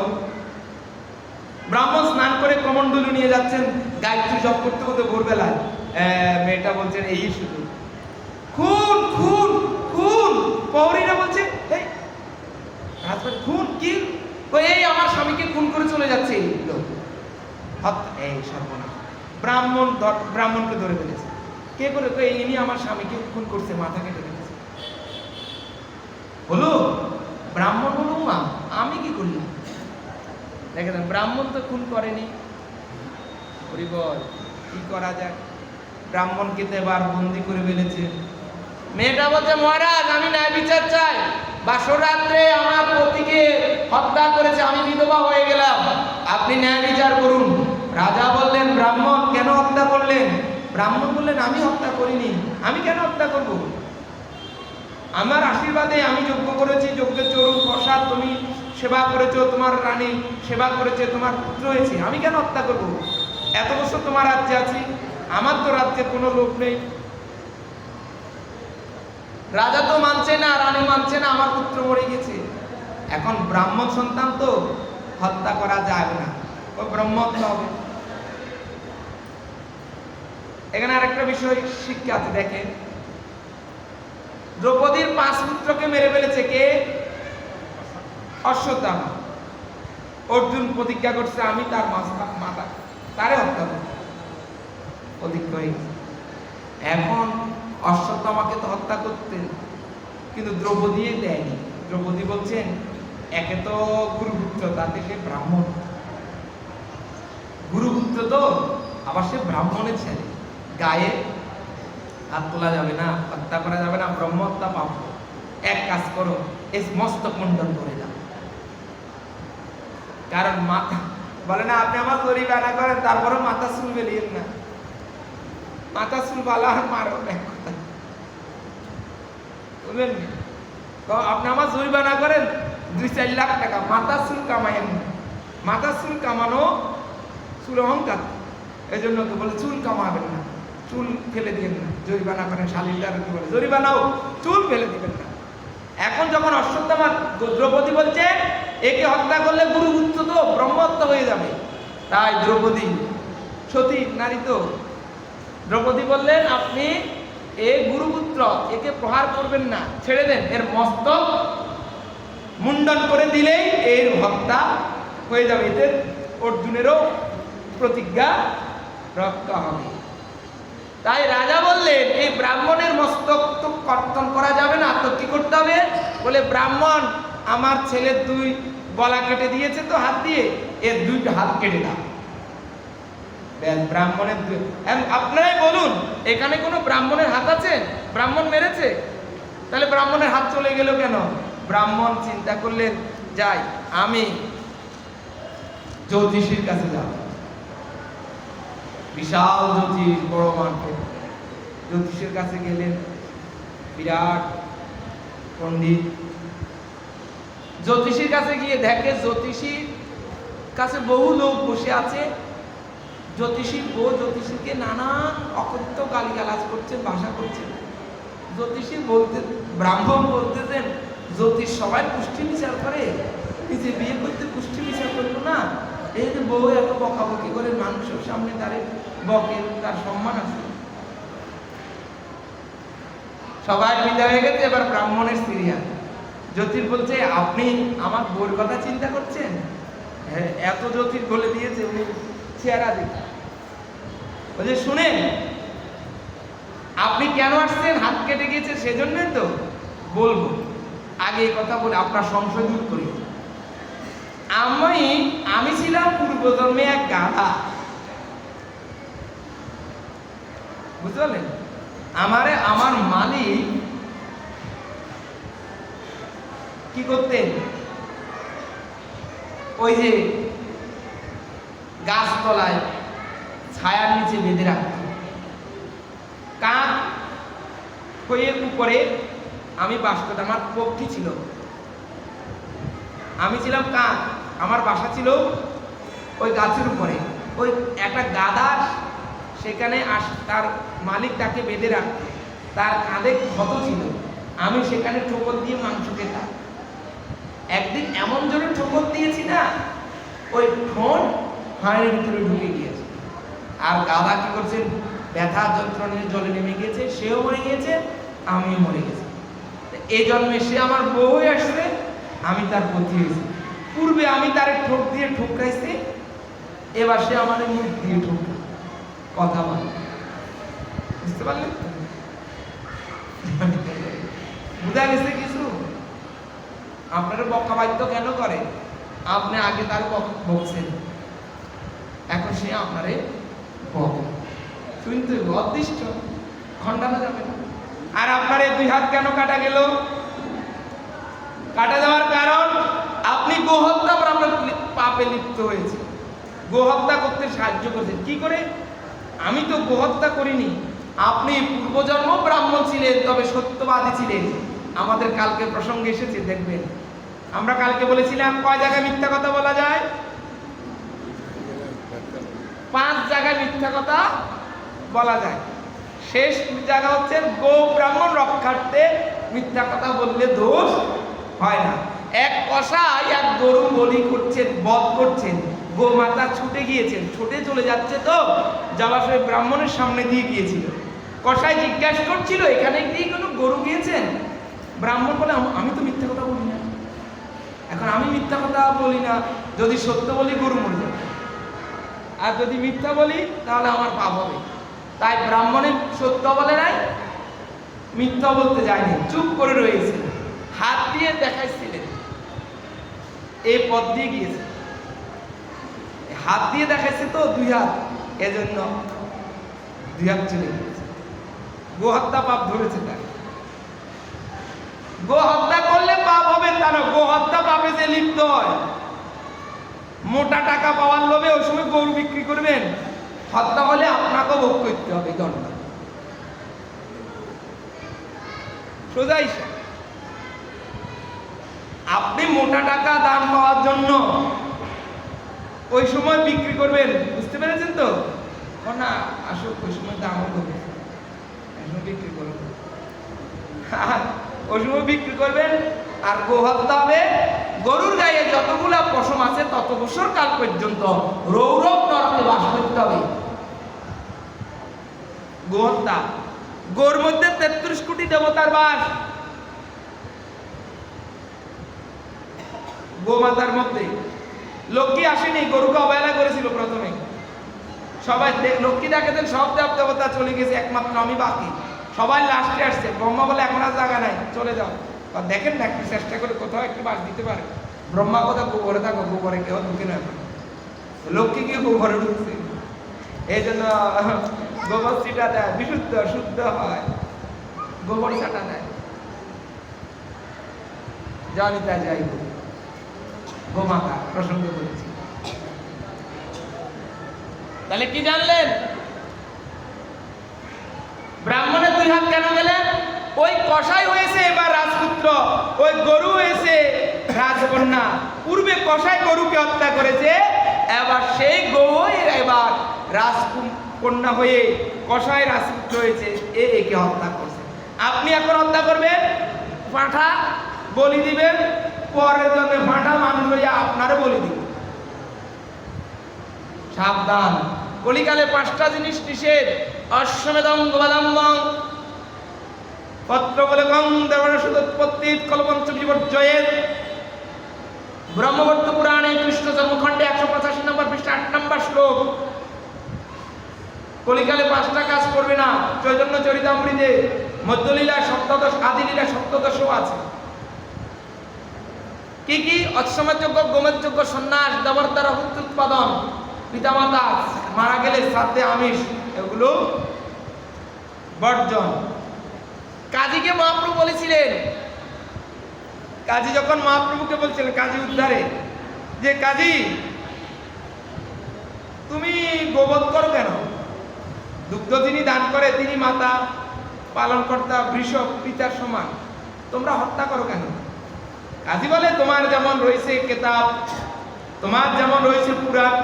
ব্রাহ্মণ স্নান করে কমণ্ডলু নিয়ে যাচ্ছেন, গায়ত্রী জপ করতে করতে ভোরবেলায়। মেয়েটা বলছেন এই শুধু খুন খুন খুন। প্রহরীরা বলছে এই রাজবাড়ি খুন কি? এই আমার স্বামীকে খুন করে চলে যাচ্ছে এই লোক। এই সর্বনাশ। ব্রাহ্মণকে ধরে ফেলেছে। কে করে? ইনি আমার স্বামীকে খুন করছে, মাথা কেটে ফেলেছে। হলো ব্রাহ্মণ হলো, মা আমি কি করলাম? দেখেন ব্রাহ্মণ তো খুন করেনি, বল কি করা যায়? ব্রাহ্মণকে তো এবার বন্দি করে ফেলেছে। মেয়েটা বলছে, মহারাজ আমি ন্যায় বিচার চাই, বাসরাত্রে আমার পতিকে হত্যা করেছে, আমি বিধবা হয়ে গেলাম, আপনি ন্যায় বিচার করুন। রাজা বললেন, ব্রাহ্মণ কেন হত্যা করলেন? ব্রাহ্মণ বললেন, আমি হত্যা করিনি, আমি কেন হত্যা করব? আমার আশীর্বাদে আমি যজ্ঞ করেছি, যজ্ঞের চরুণ প্রসাদ তুমি সেবা করেছো, তোমার রানী সেবা করেছে, তোমার পুত্র হয়েছে, আমি কেন হত্যা করব? এত বছর তোমার রাজ্যে আছি, আমার তো রাজ্যে কোনো লোক নেই। রাজা তো মানছে না, রানী মানছে না, আমার পুত্র মরে গেছে। এখন ব্রাহ্মণ সন্তান তো হত্যা করা যাবে না, ও ব্রহ্মহত্যা হবে। এখানে আরেকটা বিষয় শিক্ষা আছে, দেখেন দ্রৌপদীর 5 পুত্রকে মেরে ফেলেছে কে? অশ্বত্থামা। অর্জুন প্রতিজ্ঞা করছে, আমি তার মাতা তারে হত্যা করব, প্রতিজ্ঞা হয়ে গেছে। এখন অশ্বত্থামাকে তো হত্যা করতেন, কিন্তু দ্রৌপদী দেয়নি। দ্রৌপদী বলছেন, একে তো গুরুপুত্র, তার থেকে ব্রাহ্মণ, গুরুপুত্র তো, আবার সে ব্রাহ্মণের ছেলে, গায়ে হাত তোলা যাবে না, হত্যা করা যাবে না, ব্রহ্মহত্যা পাপ। এক কাজ করো, এই মস্তক মুন্ডন করে দাও। কারণ মাথা বলে না, আপনি আমার তরি বানা করেন, তারপরে মাথা চুল বেরিয়ে না, মাথা চুল বালা আর মারো এক কথা বুঝলেন। তো আপনি আমার জরিমানা করেন 2-4 লাখ টাকা, মাথা চুল কামাইয়েন না। মাথা চুল কামানো চুল অহংকার, এই জন্য তো বলে চুল কামাবেন না, চুল ফেলে দিবেন না, জরিমানা করেন। শালীনটা কি বলে, জরিমানাও চুল ফেলে দিবেন না। এখন যখন অশ্বত্থামা, দ্রৌপদী বলছে একে হত্যা করলে গুরুপুত্র তো ব্রহ্মহত্যা হয়ে যাবে, তাই দ্রৌপদী সতী নারী তো, দ্রৌপদী বললেন, আপনি এ গুরুপুত্র, একে প্রহার করবেন না, ছেড়ে দেন, এর মস্তক মুন্ডন করে দিলেই এর হত্যা হয়ে যাবে, এতে অর্জুনেরও প্রতিজ্ঞা রক্ষা হবে। তাই রাজা বললেন, এই ব্রাহ্মণের মস্তক তো কর্তন করা যাবে না, তো কি করতে হবে? বলে, ব্রাহ্মণ আমার ছেলের 2 গলা কেটে দিয়েছে তো হাত দিয়ে, এর 2টা হাত কেটে দাও। ব্রাহ্মণের আপনারাই বলুন, এখানে কোনো ব্রাহ্মণের হাত আছে? ব্রাহ্মণ মেরেছে, তাহলে ব্রাহ্মণের হাত চলে গেল কেন? ব্রাহ্মণ চিন্তা করলেন, যাই আমি জ্যোতিষীর কাছে যাব। বিশাল জ্যোতিষ, বড় মার্কেট, জ্যোতিষের কাছে গেলেন, বিরাট পণ্ডিত। জ্যোতিষীর কাছে গিয়ে দেখে জ্যোতিষীর কাছে বহু লোক বসে আছে। জ্যোতিষী ও জ্যোতিষীকে নানান অকথ্য গালিগালাজ করছেন, ভাষা করছেন। জ্যোতিষী বলতে, ব্রাহ্মণ বলতেছেন, জ্যোতিষ সবাই পুষ্টি বিচার করে, নিজে বিয়ে করতে পুষ্টি বিচার করলো না, এই যে বউ এত বকাবকি করে মানুষের সামনে দাঁড়িয়ে বকে, তার সম্মান আছে। সবাই বিদায় হয়ে গেছে, এবার ব্রাহ্মণের সিরিয়াল। জ্যোতিষ বলছে, আপনি আমার বউর কথা চিন্তা করছেন? হ্যাঁ, এত জ্যোতিষ বলে দিয়েছে, উনি চেহারা দেখে বলছে, শুনেন আপনি কেন আসছেন, হাত কেটে গিয়েছে সেজন্যই তো বলবো, আগে এই কথা বলে আপনার সংশয় দূর করি। আমি ছিলাম পূর্বজন্মে এক গাধা, বুঝতে পারলেন? আমার মালিক কি করতেন, ওই যে গাছতলায় ছায়ার নিচে বেঁধে রাখত। কাক হয়ে উপরে আমি বাস করতাম, আমার পক্ষী ছিল, আমি ছিলাম কাক, আমার বাসা ছিল ওই গাছের উপরে। ওই একটা গাধা সেখানে তার মালিক তাকে বেঁধে রাখত, তার কাঁধে ক্ষত ছিল, আমি সেখানে ঠোকর দিয়ে মাংস খেতাম। একদিন এমন জোরে ঠোকর দিয়েছি না, ওই ঠোঁট হাড়ের ভিতরে ঢুকে গিয়েছে। আর গাধা কি করছে, ব্যথা যন্ত্রণা নিয়ে জলে নেমে গিয়েছে, সেও মরে গিয়েছে, আমিও মরে গেছি। এই জন্মে সে আমার বউ হয়ে আসবে, আমি তার পতি হয়েছি। পূর্বে আমি তার ঠোক দিয়ে ঠোকাইছি, এবার সে আমাদের মুখ দিয়ে ঠোকা, কথা বলে। বুঝতে পারলেন? বোঝা গেছে কিছু? আপনারা বকা বাধ্য কেন করে? আপনি আগে তার বকছেন, এখন সে আপনারে বকে, শুনতে অদৃষ্ট, খণ্ডানো যাবে না। আর আপনার এই 2 হাত কেন কাটা গেল? কাটা যাওয়ার কারণ আপনি গোহত্যা পাপে লিপ্ত হয়েছে, গোহত্যা করতে সাহায্য করেছেন। কি করে? আমি তো গোহত্যা করিনি, আপনি পূর্বজন্ম ব্রাহ্মণ ছিলেন, তবে সত্যবাদী ছিলেন। আমাদের কালকে প্রসঙ্গে এসেছে, দেখবেন আমরা কালকে বলেছিলাম কয় জায়গায় মিথ্যা কথা বলা যায়? 5 জায়গায় মিথ্যা কথা বলা যায়। শেষ জায়গা হচ্ছে গো ব্রাহ্মণ রক্ষার্থে মিথ্যা কথা বললে দোষ হয় না। এক কসাই এক গরু বলি করছেন, বধ করছেন, গোমাতা ছুটে গিয়েছেন, ছুটে চলে যাচ্ছে, তো যাওয়ার সময় ব্রাহ্মণের সামনে দিয়ে গিয়েছিল। কসাই জিজ্ঞাসা করছিল, এখানে কি কোনো গরু গিয়েছেন? ব্রাহ্মণ বলে, আমি তো মিথ্যা কথা বলি না। এখন আমি মিথ্যা কথা বলি না, যদি সত্য বলি গরু মরে যাবে, আর যদি মিথ্যা বলি তাহলে আমার পাপ হবে। তাই ব্রাহ্মণের সত্য বলে নাই, মিথ্যা বলতে যায়নি, চুপ করে রয়েছে, হাত দিয়ে দেখাইছিলেন, এই পথ দিয়ে গিয়েছে, হাত দিয়ে দেখাইছে তো 2 হাত, এজন্য 2 হাত চলে গিয়েছে। গোহত্যা পাপ ধরেছে তার। গোহত্যা করলে পাপ হবে তা না, গোহত্যা পাপে যে লিপ্ত হয়, মোটা টাকা পাওয়ার লোভে ওই সময় গরু বিক্রি করবেন, হত্যা হলে আপনাকেও ভোগ করতে হবে দণ্ড। সোজা হিসাব। আপনি মোটা টাকা দান পাওয়ার জন্য ওই সময় বিক্রি করবেন, বুঝতে পেরেছেন তো? না আসুক, ওই সময় দামও করবে, বিক্রি করবেন, ওই সময় বিক্রি করবেন। আর গোহত্যা হবে, গরুর গায়ে যতগুলা পশম আছে তত বছর কাল পর্যন্ত রৌরব নরকে বাস করতে হবে। গোহত্যা, গরুর মধ্যে 33 কোটি দেবতার বাস, গোমাতার মধ্যে। লক্ষ্মী আসেনি, গরুকে অবহেলা করেছিল প্রথমে, সবাই লক্ষ্মী দেখেছেন, সব দেব দেবতা চলে গেছে, একমাত্র আমি বাকি, সবাই লাস্টে আসছে। ব্রহ্মা বলে, এখন আর জায়গা নাই, চলে যাও। দেখেন না, একটু চেষ্টা করে কোথাও একটু বাস দিতে পারে। ব্রহ্মা কথা, গোবরে থাকো, গোবরে কেউ ঢুকে না, লক্ষ্মী গিয়ে গোবরে ঢুকছে। এই জন্য গোবর ছিটা দেয়, বিশুদ্ধ শুদ্ধ হয়, গোবর ছাটা দেয়। জানি তা যাই, গোমাতা প্রসঙ্গ করেছি। তাহলে কি জানলেন? ব্রাহ্মণের 2 হাত কেন গেলেন? ওই কসাই হয়েছে এবার রাজপুত্র, ওই গরু হয়েছে রাজকন্যা। পূর্বে কসাই গরুকে হত্যা করেছে, এবার সেই গরু এবার রাজকন্যা হয়ে কসাই রাজপুত্র হয়েছে, একে হত্যা করছে। আপনি এখন হত্যা করবেন, পাঁঠা বলি দিবেন, পরের জন্য পাঁঠা মানুষ হইয়া আপনারও বলি দিবেন। সাবধান, কলিকালে 5টা জিনিস নিষেধ: অশ্বমেধং গোবাদম্বং, পত্রবলেকং দেবরসদুৎপত্তি, কলপঞ্চ বিবর্জয়েৎ। ব্রহ্মবর্ত পুরাণে কৃষ্ণ জন্মখণ্ডে 185 নম্বর পৃষ্ঠা 8 নম্বর শ্লোক। কলিকালে 5টা কাজ করবে না। চৈতন্য চরিতামৃতে মধ্যলীলা সপ্তদশ, আদিলীলা সপ্তদশও আছে। কি কি? অশ্বমেধযোগ্য, গোমেধযোগ্য, সন্ন্যাস, দেবর দ্বারা উৎপাদন, পিতামাতা মারা গেলে শ্রাদ্ধে আমিষ, এগুলো বর্জন। কাজীকে মহাপ্রভু বলেছিলেন, কাজী যখন মহাপ্রভুকে বলছিলেন কাজী উদ্ধারে, যে কাজী তুমি গোবধ করো কেন? দুগ্ধ যিনি দান করে তিনি মাতা, পালনকর্তা, বৃষভ, পিতার সমান, তোমরা হত্যা করো কেন? কাজী বলে, তোমার যেমন রয়েছে কেতাব, তোমার যেমন রয়েছে পুরাণ,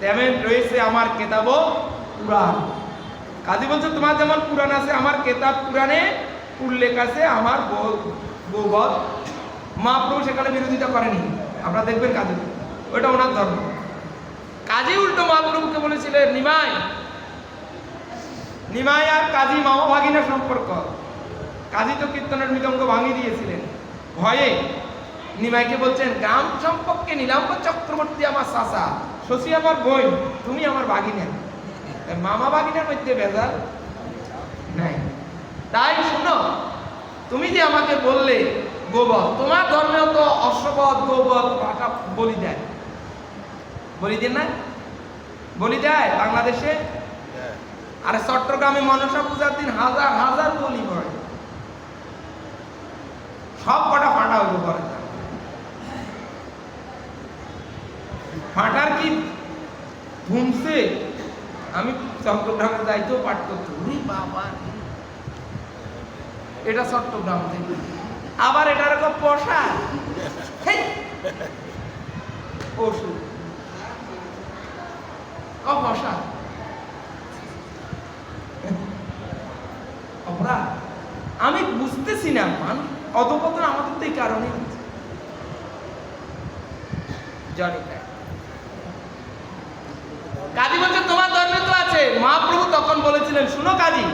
তেমন রয়েছে আমার কেতাবও পুরাণ। কাজী বলছে, তোমার যেমন পুরাণ আছে, আমার কেতাব পুরাণে উল্লেখ আছে আমার গোবধ। মহাপ্রভু সেখানে বিরোধিতা করেনি, আপনারা দেখবেন কাজী, ওইটা ওনার ধর্ম। কাজী উল্টো মহাপ্রভুকে বলেছিলেন, নিমাই, নিমাই আর কাজী মামা ভাগিনার সম্পর্ক। কাজী তো কীর্তনের মৃদঙ্গ ভাঙিয়ে দিয়েছিলেন ভয়ে। নিমাইকে বলছেন, গ্রাম সম্পর্কে নীলাম্ব চক্রবর্তী আমার চাচা, শশী আমার বোন, তুমি আমার ভাগিনা, মামা ভাগিনার মধ্যে ভেজাল নাই। তাই শুনো, তুমি যে আমাকে বললে গোবধ, তোমার ধর্মেও তো অশ্ববধ গোবধ বলি দেয়, বলি দেন না, বলি দেয় বাংলাদেশে। আর চট্টগ্রামে মনসা পূজার দিন হাজার হাজার বলি পড়ে, সব কটা ফাটা হইল করে। ফাটার কি ঘুমছে, আমি চট্টগ্রামে যাইতেও পাঠ করতে, বাবা এটা চট্টগ্রাম থেকে, আবার এটার এরকম পোষা পশু অপসা অপরাধ। আমি বুঝতেছি না, মানুষ অধপতন আমাদের তো এই কারণে হচ্ছে, জানি না। কাজী বলছে তোমার ধর্মে তো আছে। মহাপ্রভু তখন বলেছিলেন, শুনো কাজী,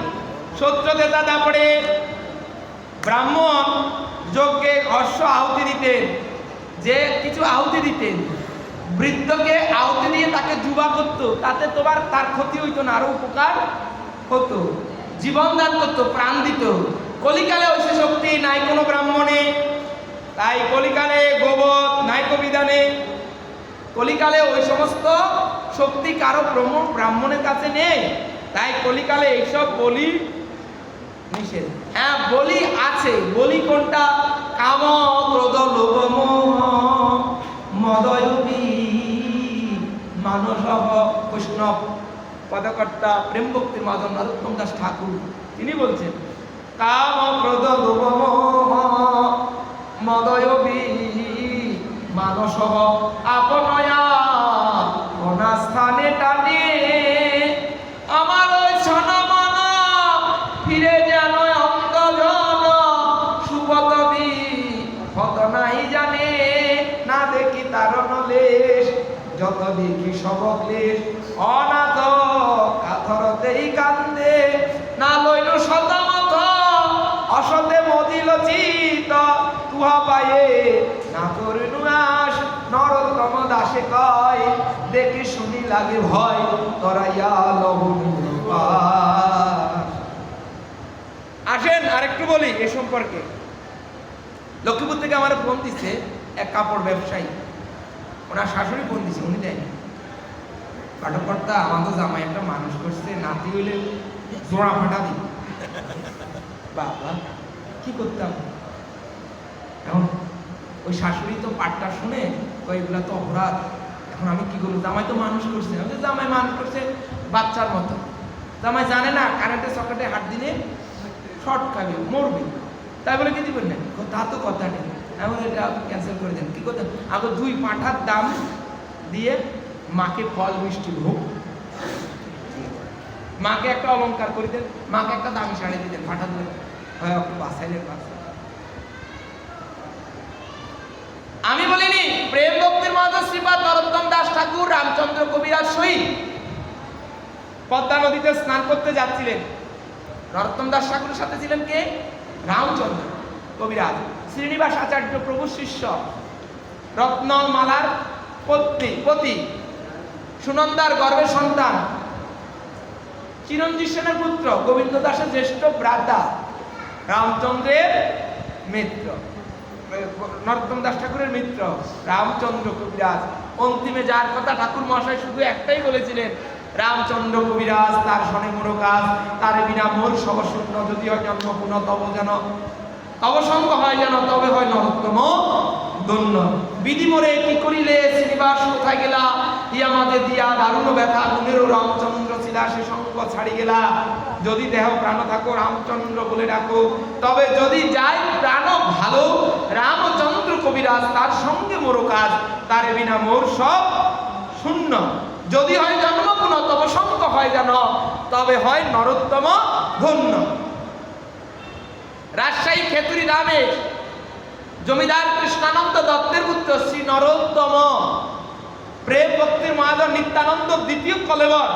সত্যদেতা তারপরে ব্রাহ্মণ যজ্ঞে অশ্ব আহুতি দিতেন, যে কিছু আহুতি দিতেন, বৃদ্ধকে আহুতি দিয়ে তাকে যুবা করতো, তাতে তোমার তার ক্ষতি হইতো না, আরো উপকার হতো, জীবন দান করতো, প্রাণ দিত। কলিকালে ওই সে শক্তি নাই কোনো ব্রাহ্মণে, তাই কলিকালে গোবধ নাই বিধানে, কলিকালে ওই সমস্ত শক্তি কারো ব্রাহ্মণের কাছে নেই, তাই কলিকালে এইসব বলি নিষেধ। হ্যাঁ বলি আছে, বলি কোনটা? কাম ক্রোধ লোভ মোহ মদয়বী মানস। বৈষ্ণব পদকর্তা প্রেম ভক্তির মাধব নরোত্তম দাস ঠাকুর তিনি বলছেন, কাম ক্রোধ লোভ মোহ মদয়বী মানস আপনয়া অনাস্থানে টানে। আমার ওই সনমন ফিরে যেন অন্তজন সুপতবি হত নাই জানে, না দেখি তার নলেশ যত দেখি সব ক্লেশ, অনাথ কাথরতেই কান্দে না লইল শতমত অসতে মদিল চিত তুহা পায়ে না করনু আস। নরোত্তম দাসে কয় দেখি শুনি লাগে ভয় তরাইয়া লবণ। আসেন আরেকটু বলি এ সম্পর্কে। লক্ষ্মীপুর থেকে আমার ফোন দিচ্ছে এক কাপড় ব্যবসায়ী, ওনার শাশুড়ি ফোন দিচ্ছে, উনি দেয়নি। পাঠকর্তা আমাদের জামাই একটা মানুষ করছে, নাতি হইলে জোড়া ফাটা দিই। বাবা কি করতাম এখন? ওই শাশুড়ি তো পাঠটা শুনে এগুলা তো অপরাধ, এখন আমি কি করবো? জামাই তো মানুষ করছে, জামাই মানুষ করছে বাচ্চার মতো, জামাই জানে না কারেন্টের সকেটে হাত দিলে শর্ট খাবে, মরবে, তাই বলে কি দিবেন না? তা তো কথা নেই, এখন এটা ক্যান্সেল করে দেন। কি করতেন? আগে 2 পাঁঠার দাম দিয়ে মাকে ফল মিষ্টি ভোগ, মাকে একটা অলংকার করে দেন, মাকে একটা দামি শাড়ি দিতেন, পাঠা দিলেন, বাসাইলেন বাসা। আমি বলিনি প্রেম ভক্তির মাধব শ্রীপাদ নরোত্তম দাস ঠাকুর রামচন্দ্র কবিরাজ সহিত পদ্মা নদীতে স্নান করতে যাচ্ছিলেন। নরোত্তম দাস ঠাকুরের সাথে ছিলেন কে? রামচন্দ্র কবিরাজ, শ্রীনিবাস আচার্য প্রভু শিষ্য, রত্নমালার পতি, সুনন্দার গর্ভের সন্তান, চিরঞ্জিত সেনের পুত্র, গোবিন্দ দাসের জ্যেষ্ঠ ভ্রাতা, রামচন্দ্রের মিত্র, নরোত্তম দাস ঠাকুরের মিত্র রামচন্দ্র কবিরাজ। অন্তিমে যার কথা ঠাকুর মহাশয় শুধু একটাই বলেছিলেন, রামচন্দ্র কবিরাজ তার শনে মোর কাজ, তার বিনা মোর সবশূন্য, যদি হয় জন্ম পুনঃ তব যেন তব সঙ্গ হয় যেন, তবে হয় নরোত্তম ধন্য। বিধি মোরে কি করিলে শ্রীনিবাস কোথায় গেলা, আমাদের দিয়া দারুণ ব্যথা গুণেরও রামচন্দ্র ছিলা, সে সঙ্গ ছাড়ি গেলা। যদি দেহ প্রাণ থাকো রামচন্দ্র বলে ডাকো, তবে যদি যাই প্রাণ ভালো রামচন্দ্র কবিরাজ, তার সঙ্গে মোর কাজ, তার বিনা মোর সব শূন্য। যদি হয় জন্ম পুনঃ তব সঙ্গ হয় যেন, তবে হয় নরোত্তম ধন্য। রাজশাহী খেতুরি রামেশ জমিদার কৃষ্ণানন্দ দত্তের পুত্র শ্রী নরোত্তম প্রেম ভক্তির মহাজন নিত্যানন্দ দ্বিতীয় কলেবর।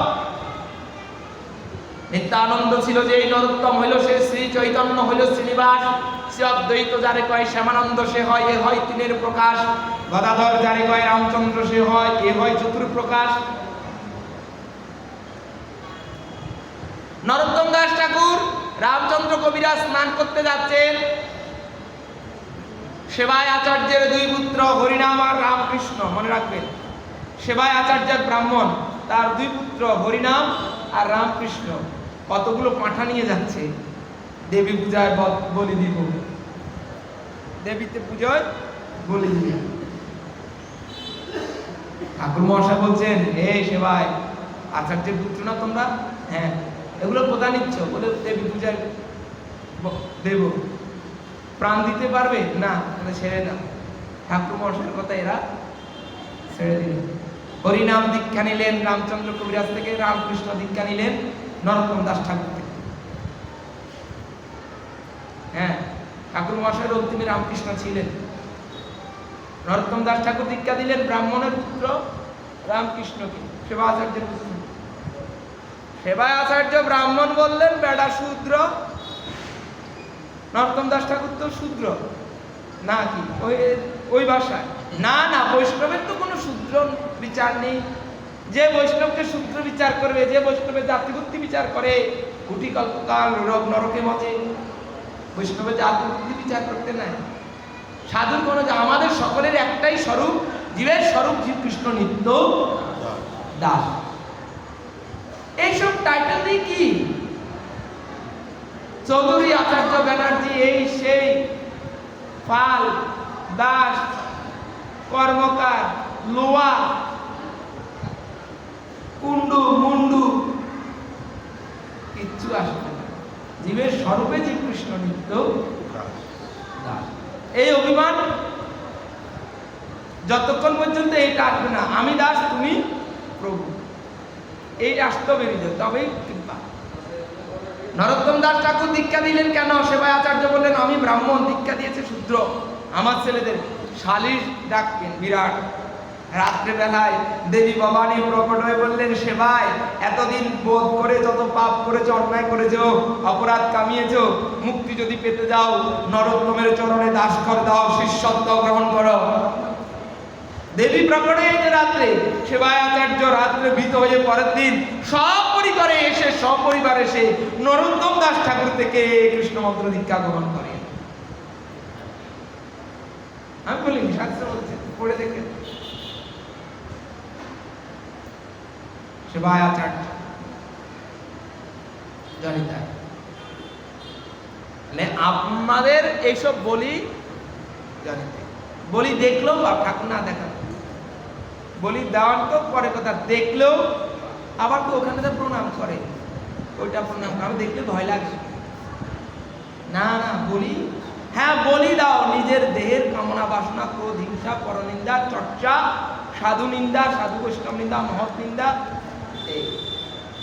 নিত্যানন্দ ছিল যে এই নরোত্তম হইল সে শ্রী চৈতন্য হইল শ্রীনিবাস, শ্রী অদ্বৈত যারে কয় শ্যামানন্দ সে হয়, এ হয় তিনের প্রকাশ। গদাধর যারে কয় রামচন্দ্র সে হয়, এ হয় চতুর্প্রকাশ। নরোত্তম দাস ঠাকুর রামচন্দ্র কবিরাজ স্নান করতে যাচ্ছেন, সেবায় আচার্যের দুই পুত্র হরিনাম আর রামকৃষ্ণ, মনে রাখবেন। সেবায় আচার্যের ব্রাহ্মণ, তার দুই পুত্র হরিনাম আর রামকৃষ্ণ কতগুলো পাঁঠা নিয়ে যাচ্ছে দেবী পূজায় বলি দিব, দেবীতে পুজোয় বলি দিব। ঠাকুর মহাশয় বলছেন, হে সেবায় আচার্যের পুত্র না তোমরা? হ্যাঁ। এগুলো কোথা নিচ্ছ? বলে দেবী পূজায় দেব। প্রাণ দিতে পারবে না? ছেড়ে দাও। ঠাকুর মহাশয়ের কথা এরা ছেড়ে দিল। হরিনাম দীক্ষা নিলেন রামচন্দ্র কবিরাজ থেকে, রামকৃষ্ণ দীক্ষা নিলেন নরোত্তম দাস ঠাকুর থেকে। হ্যাঁ, ঠাকুর মহাশয়ের অন্তিমে রামকৃষ্ণ ছিলেন। নরোত্তম দাস ঠাকুর দীক্ষা দিলেন ব্রাহ্মণের পুত্র রামকৃষ্ণকে, সেবা আচার্যের পুত্র। সেবায় আচার্য ব্রাহ্মণ বললেন বেড়া শূদ্র। নরোত্তম দাস ঠাকুর তো শূদ্র না কি ওই ভাষায়? না না, বৈষ্ণবের তো কোনো শূদ্র বিচার নেই। যে বৈষ্ণবকে শূদ্র বিচার করবে, যে বৈষ্ণবের জাতিবুদ্ধি বিচার করে, কুটি কল্পকাল নরকে মতে, বৈষ্ণবের জাতিবুদ্ধি বিচার করতে নাই। সাধুর কোনো, আমাদের সকলের একটাই স্বরূপ, জীবের স্বরূপ জীব কৃষ্ণ নিত্য দাস। এইসব টাইটেল দিয়ে কি চৌধুরী, আচার্য, ব্যানার্জি, এই সেই, পাল, দাস, কর্মকার, লোয়া, কুন্ডু, মুন্ডু কিচ্ছু আসবে না। জীবের স্বরূপে জীব কৃষ্ণ নিত্য দাস। এই অভিমান যতক্ষণ পর্যন্ত এইটা আসবে না, আমি দাস তুমি প্রভু, এই আসতে বেরিয়ে তবেই কৃপা। নরোত্তম দাস ঠাকুর দীক্ষা দিলেন কেন? সেবায় আচার্য বললেন আমি ব্রাহ্মণ, দীক্ষা দিয়েছে শূদ্র, আমার ছেলেদের শালিশ ডাকবেন বিরাট। রাত্রে বেলায় দেবী ভবানী প্রকট হয়ে বললেন, সেবায় এতদিন বোধ করে যত পাপ করেছো, অন্যায় করেছো, অপরাধ কামিয়েছো, মুক্তি যদি পেতে যাও নরোত্তমের চরণে দাস কর দাও, শিষ্যত্ব গ্রহণ করো। দেবী প্রকট হয়েছে রাত্রে। সেবায় আচার্য রাত্রে ভীত হয়ে পরের দিন সপরিবারে এসে নরোত্তম দাস ঠাকুর থেকে কৃষ্ণ মন্ত্র দীক্ষা গ্রহণ করে। আমি বলিনি, শাস্ত্র বলছে, পড়ে দেখে। সেবায় আচার্য জানিতা, আপনাদের এইসব বলি জানিতে, বলি দেখলেও বা ঠাকুর না দেখা, বলি দেওয়ার তো পরে কথা, দেখলেও আবার তো ওখানে তো প্রণাম করে, ওইটা প্রণাম আমি দেখলে ভয় লাগে না। না বলি, হ্যাঁ বলি দাও, নিজের দেহের কামনা বাসনা, ক্রোধ, হিংসা, পরনিন্দা, চর্চা, সাধু নিন্দা, সাধু বৈষ্ণব নিন্দা, মহৎ নিন্দা। এই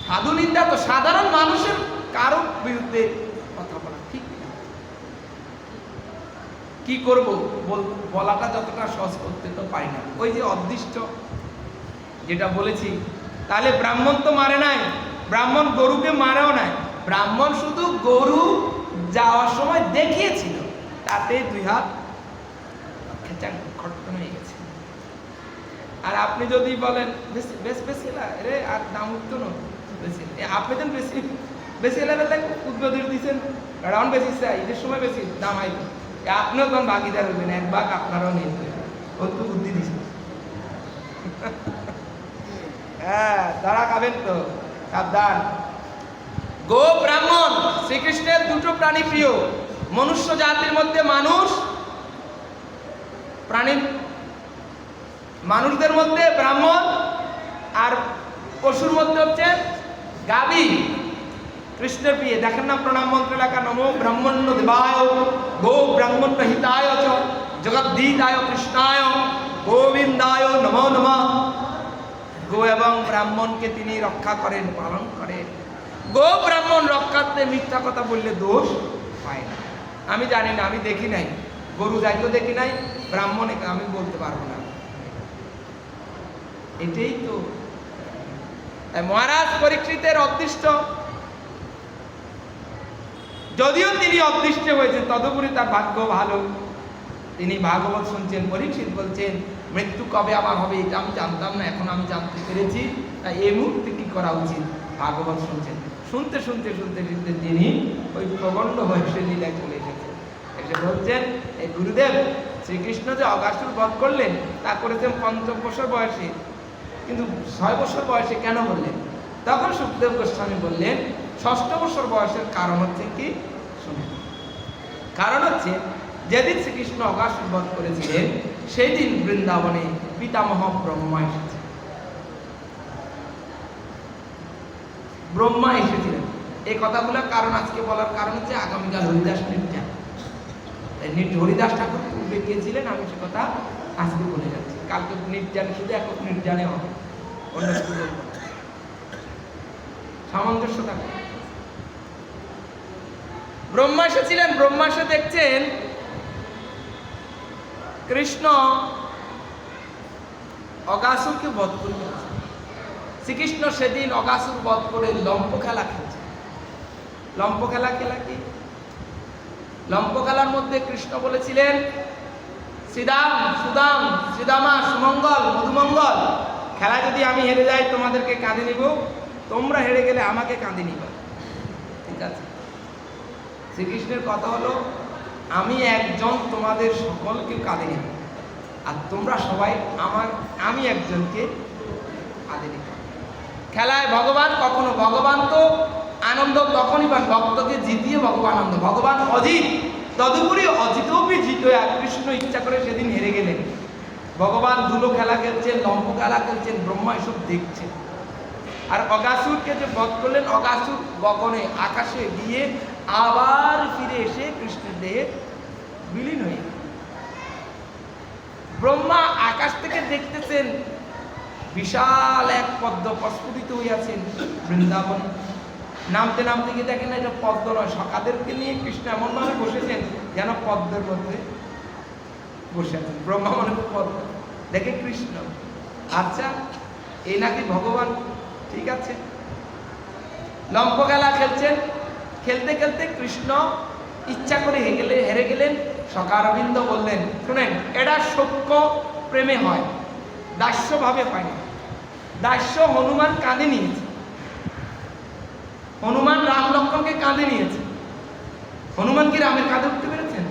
সাধু নিন্দা তো সাধারণ মানুষের কারো বিরুদ্ধে কথা বলা ঠিক না। কি করব বলাটা যতটা সহজ করতে তো পারি না। ওই যে অদৃষ্ট যেটা বলেছি, তাহলে ব্রাহ্মণ তো মারে নাই, ব্রাহ্মণ গরুকে মারেও নাই, ব্রাহ্মণ শুধু গরু যাওয়ার সময় দেখিয়েছিল, তাতে দুই হাত খেচাং খটকন হয়ে গেছে। আর আপনি যদি বলেন বেশি রে আর দাম উঠতো না, বেশি আপনি তো বেশি এলাকা উদ্বোধন দিচ্ছেন, রাউন্ড বেশি চাই, ঈদের সময় বেশি দাম আইবে, আপনিও তখন ভাগিদার হবেন, এক ভাগ আপনারাও নিয়ে ওর তো বুদ্ধি দিচ্ছে। হ্যাঁ, তারা খাবেন তো, সাবধান। গো ব্রাহ্মণ শ্রীকৃষ্ণের দুটো প্রাণী প্রিয়। মনুষ্য জাতির মধ্যে মানুষদের মধ্যে ব্রাহ্মণ, আর পশুর মধ্যে হচ্ছে গাভী। কৃষ্ণের প্রিয়, দেখেন না প্রণাম মন্ত্র লেখা, নমো ব্রাহ্মণ্য দেবায় গো ব্রাহ্মণ্য হিতায় চ জগদ্দীতায় কৃষ্ণায় গোবিন্দায় নমো নমঃ। গো এবং ব্রাহ্মণকে তিনি রক্ষা করেন, পালন করেন। গো ব্রাহ্মণ রক্ষার্থে মিথ্যা কথা বললে দোষ পায় না। আমি জানি না, আমি দেখি নাই, গরু যাইতো দেখি নাই, ব্রাহ্মণে আমি বলতে পারবো না। এটাই তো মহারাজ পরীক্ষিতের অদৃষ্ট, যদিও তিনি অদৃষ্ট হয়েছেন, তদুপরি তার ভাগ্য ভালো, তিনি ভাগবত শুনছেন। পরীক্ষিত বলছেন মৃত্যু কবে আবার হবে এটা আমি জানতাম না, এখন আমি জানতে পেরেছি, তাই এই মুহূর্তে কি করা উচিত। ভাগবত শুনছেন, শুনতে শুনতে শুনতে শুনতে তিনি ওই প্রবন্ধ বয়সে লীলায় চলে এসেছেন। এসে বলছেন, এই গুরুদেব শ্রীকৃষ্ণ যে অগাসুর বধ করলেন তা করেছেন ৫ বছর বয়সে, কিন্তু ৬ বছর বয়সে কেন বললেন? তখন সুখদেব গোস্বামী বললেন ৬ষ্ঠ বছর বয়সের কারণ হচ্ছে কি শুনে, কারণ হচ্ছে যেদিন শ্রীকৃষ্ণ অগাসুর বধ করেছিলেন সেই দিন বৃন্দাবনে পিতামহ ব্রহ্মা এসেছে, ব্রহ্মা এসেছিলেন। এই কথাগুলো কারণ আজকে বলার কারণ হচ্ছে আগামীকাল হরিদাস নির্যান, হরিদাস ঠাকুর পূর্বে গিয়েছিলেন, আমি সে কথা আজকে বলে যাচ্ছি। কালকে নির্যানে শুধু একক নির্যানে হবে, অন্য কিছু বলব না, সামঞ্জস্য থাকবে। ব্রহ্মা এসেছিলেন, ব্রহ্মা এসে দেখছেন কৃষ্ণ অগাসুরকে বধ করে ফেলেছে। শ্রীকৃষ্ণ সেদিন অগাসুর বধ করে লম্প খেলা খেলছে। লম্প খেলা খেলা কি? লম্প খেলার মধ্যে কৃষ্ণ বলেছিলেন শ্রীদাম, সুদাম, শ্রীদামা, সুমঙ্গল, মধুমঙ্গল, খেলা যদি আমি হেরে যাই তোমাদেরকে কাঁদে নিব, তোমরা হেরে গেলে আমাকে কাঁদে নিবা। ঠিক আছে? শ্রীকৃষ্ণের কথা হলো আমি একজন তোমাদের সকলকে কাঁদে নিব, আর তোমরা সবাই আমি একজনকে কাঁদে নিব। খেলায় ভগবান কখনো, ভগবান তো আনন্দ তখনই পান ভক্তকে জিতিয়ে ভগবান আনন্দ, ভগবান অজিত, তদুপরি অজিতপি জিতয়া কৃষ্ণ ইচ্ছা করে সেদিন হেরে গেলেন। ভগবান ধুলো খেলা খেলছেন, লম্ব খেলা খেলছেন, ব্রহ্মা এসব দেখছেন। আর অগাসুরকে যে বধ করলেন, অগাসুর গগনে আকাশে গিয়ে আবার ফিরে এসে কৃষ্ণের দেহে বিলীন হয়ে, ব্রহ্মা আকাশ থেকে দেখতেছেন বিশাল এক পদ্ম প্রস্ফুটিত হইয়াছেন বৃন্দাবন। নামতে নামতে গিয়ে দেখেন এটা পদ্ম নয়, সখাদেরকে নিয়ে কৃষ্ণ এমন ভাবে বসেছেন যেন পদ্মের মধ্যে বসে আছেন। ব্রহ্মা মনে পদ্ম দেখে কৃষ্ণ, আচ্ছা এই নাকি ভগবান, ঠিক আছে। লম্প খেলা খেলছেন, খেলতে খেলতে কৃষ্ণ ইচ্ছা করে হেরে গেলেন। সখারবিন্দ বললেন শুনেন এটা সখ্য প্রেমে হয়, দাস্য ভাবে হয় না। দাস্য হনুমান কাঁধে নিয়েছে, হনুমান রাম লক্ষ্মণকে কাঁধে নিয়েছে। হনুমান কি রামের কাঁধে উঠতে পেরেছেন?